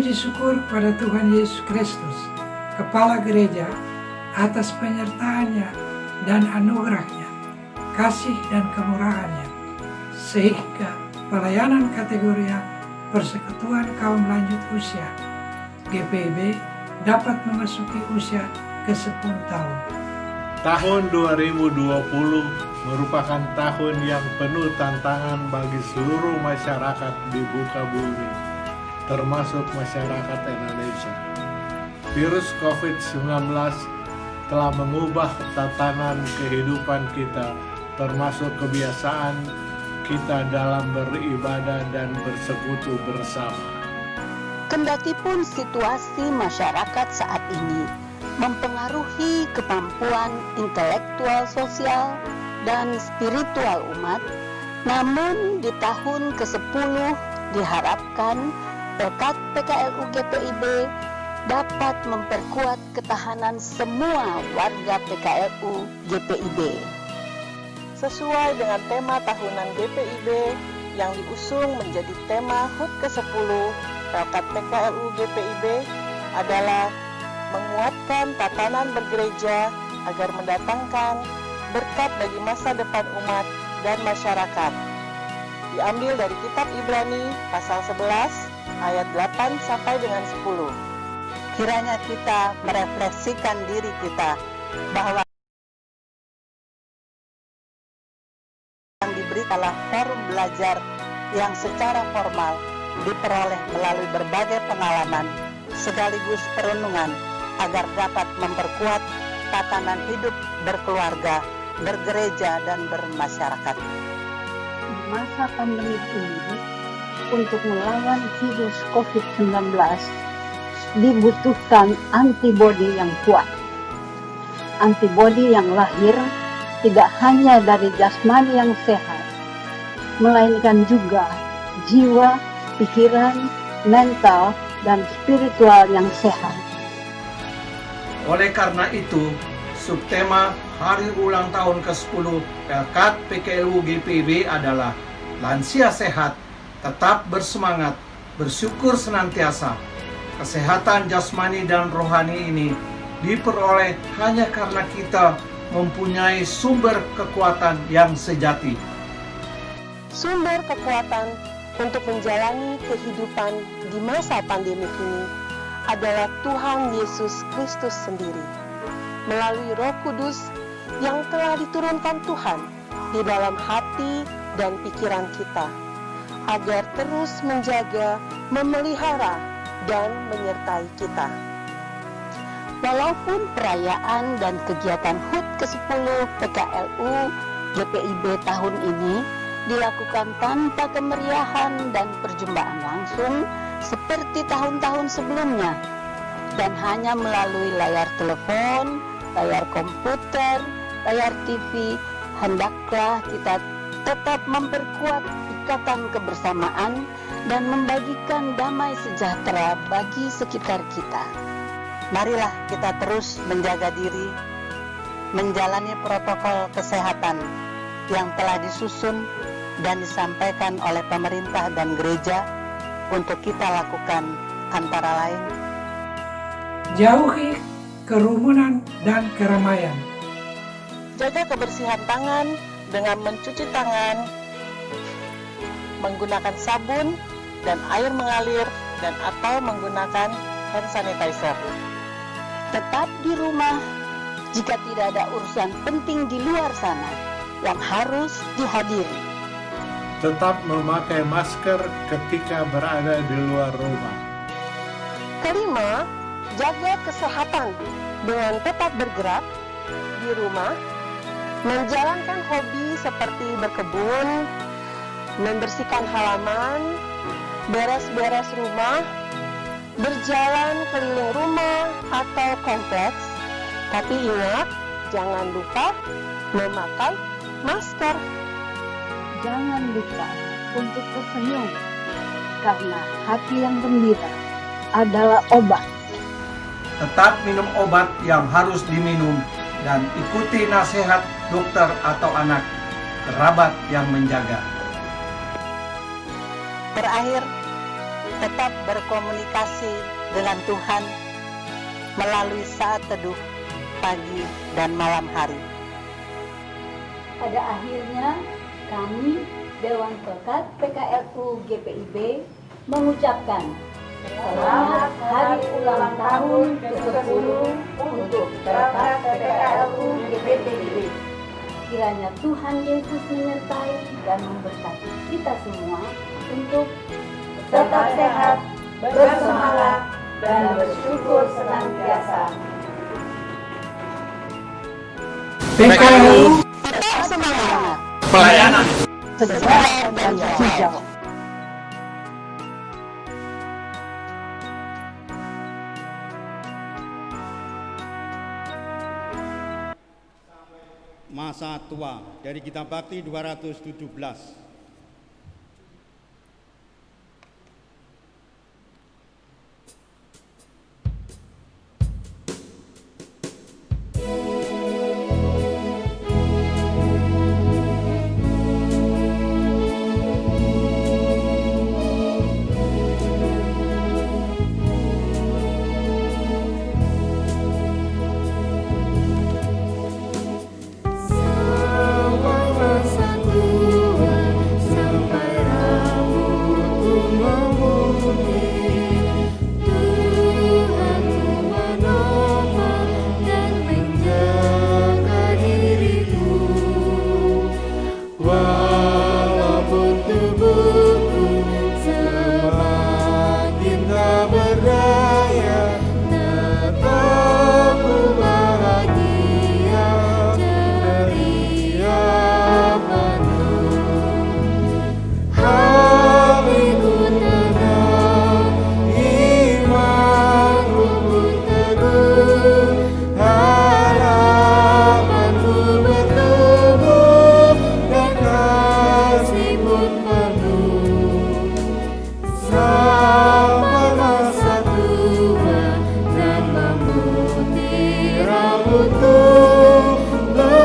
Puji syukur pada Tuhan Yesus Kristus, Kepala Gereja, atas penyertaannya dan anugerahnya, kasih dan kemurahannya, sehingga pelayanan kategori Persekutuan Kaum Lanjut Usia GPIB dapat memasuki usia ke-10 tahun. Tahun 2020 merupakan tahun yang penuh tantangan bagi seluruh masyarakat di muka bumi, termasuk masyarakat Indonesia. Virus COVID-19 telah mengubah tatanan kehidupan kita, termasuk kebiasaan kita dalam beribadah dan bersekutu bersama. Kendatipun situasi masyarakat saat ini mempengaruhi kemampuan intelektual, sosial, dan spiritual umat, namun di tahun ke-10 diharapkan berkat PKLU GPIB dapat memperkuat ketahanan semua warga PKLU GPIB. Sesuai dengan tema tahunan GPIB yang diusung menjadi tema HUT ke-10, berkat PKLU GPIB adalah menguatkan tatanan bergereja agar mendatangkan berkat bagi masa depan umat dan masyarakat. Diambil dari kitab Ibrani pasal 11 ayat 8 sampai dengan 10. Kiranya kita merefleksikan diri kita bahwa yang diberitalah forum belajar yang secara formal diperoleh melalui berbagai pengalaman sekaligus perenungan agar dapat memperkuat tatanan hidup berkeluarga, bergereja, dan bermasyarakat. Masa pandemi ini, untuk melawan virus COVID-19 dibutuhkan antibodi yang kuat. Antibodi yang lahir tidak hanya dari jasmani yang sehat, melainkan juga jiwa, pikiran, mental, dan spiritual yang sehat. Oleh karena itu, subtema hari ulang tahun ke-10 Pelkat PKLU GPIB adalah lansia sehat, tetap bersemangat, bersyukur senantiasa. Kesehatan jasmani dan rohani ini diperoleh hanya karena kita mempunyai sumber kekuatan yang sejati. Sumber kekuatan untuk menjalani kehidupan di masa pandemi ini adalah Tuhan Yesus Kristus sendiri, melalui Roh Kudus yang telah diturunkan Tuhan di dalam hati dan pikiran kita, agar terus menjaga, memelihara, dan menyertai kita. Walaupun perayaan dan kegiatan HUT ke-10 PKLU GPIB tahun ini dilakukan tanpa kemeriahan dan perjumpaan langsung seperti tahun-tahun sebelumnya, dan hanya melalui layar telepon, layar komputer, layar TV, hendaklah kita tetap memperkuat ikatan kebersamaan dan membagikan damai sejahtera bagi sekitar kita. Marilah kita terus menjaga diri, menjalani protokol kesehatan yang telah disusun dan disampaikan oleh pemerintah dan gereja untuk kita lakukan, antara lain: jauhi kerumunan dan keramaian, jaga kebersihan tangan dengan mencuci tangan, menggunakan sabun dan air mengalir, dan atau menggunakan hand sanitizer. Tetap di rumah jika tidak ada urusan penting di luar sana yang harus dihadiri. Tetap memakai masker ketika berada di luar rumah. Kelima, jaga kesehatan dengan tetap bergerak di rumah, menjalankan hobi seperti berkebun, membersihkan halaman, beres-beres rumah, berjalan keliling rumah atau kompleks. Tapi ingat, jangan lupa memakai masker. Jangan lupa untuk tersenyum, karena hati yang gembira adalah obat. Tetap minum obat yang harus diminum dan ikuti nasihat dokter atau anak, kerabat yang menjaga. Terakhir, tetap berkomunikasi dengan Tuhan melalui saat teduh pagi dan malam hari. Pada akhirnya, kami, Dewan Pelkat PKLU GPIB, mengucapkan selamat hari ulang tahun ke-10 untuk Pelkat PKLU GPIB. Kiranya Tuhan Yesus menyertai dan memberkati kita semua untuk tetap sehat, bersemangat, dan bersyukur senantiasa. PKLU Tetap semangat, Pelayanan segar dan hijau. Masa tua dari Kitab Bakti 217. Untuk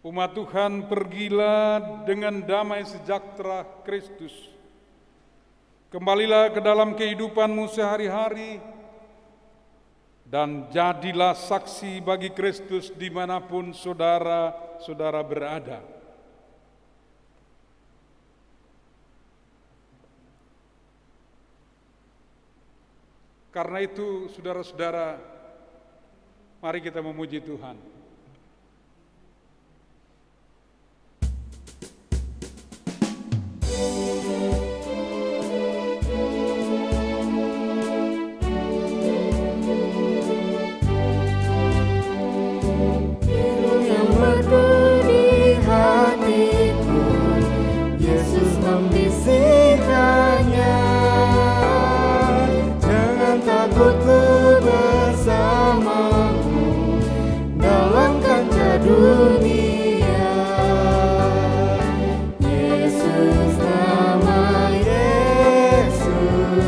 Umat Tuhan, pergilah dengan damai sejahtera Kristus. Kembalilah ke dalam kehidupanmu sehari-hari dan jadilah saksi bagi Kristus dimanapun saudara-saudara berada. Karena itu, saudara-saudara, mari kita memuji Tuhan. Yang merdu di hatiku, Yesus membisikkannya. Jangan takut, ku bersamamu dalam kancah dunia. Yesus, nama Yesus,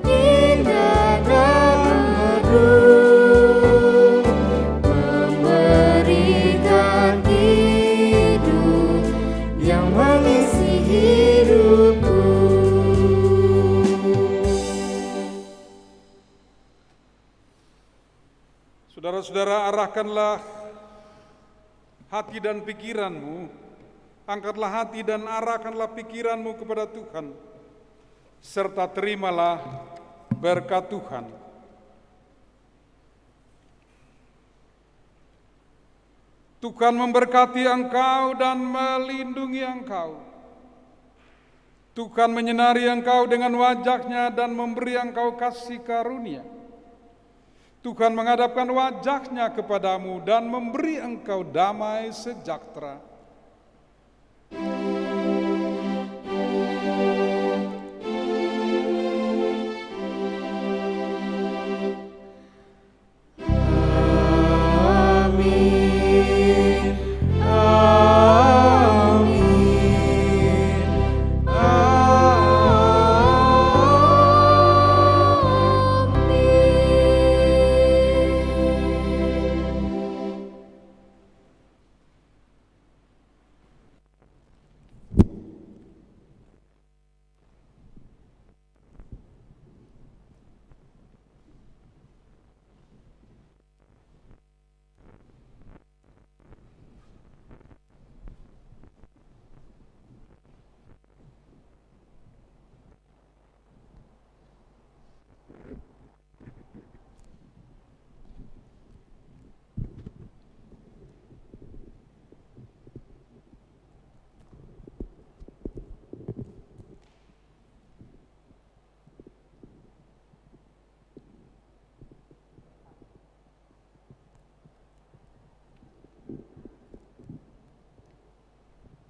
indah dan merdu, memberikan hidup yang mengisi hidupku. Saudara-saudara, arahkanlah hati dan pikiranmu, angkatlah hati dan arahkanlah pikiranmu kepada Tuhan, serta terimalah berkat Tuhan. Tuhan memberkati engkau dan melindungi engkau. Tuhan menyinari engkau dengan wajah-Nya dan memberi engkau kasih karunia. Tuhan menghadapkan wajah-Nya kepadamu dan memberi engkau damai sejahtera.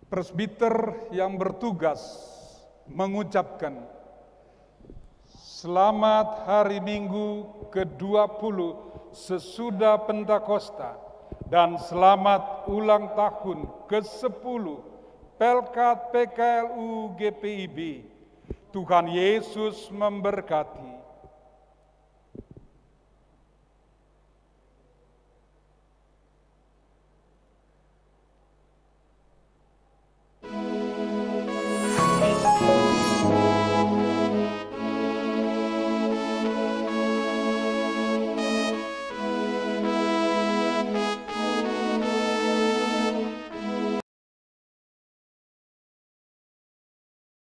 Presbiter yang bertugas mengucapkan selamat hari Minggu ke-20 sesudah Pentakosta dan selamat ulang tahun ke-10 Pelkat PKLU GPIB. Tuhan Yesus memberkati.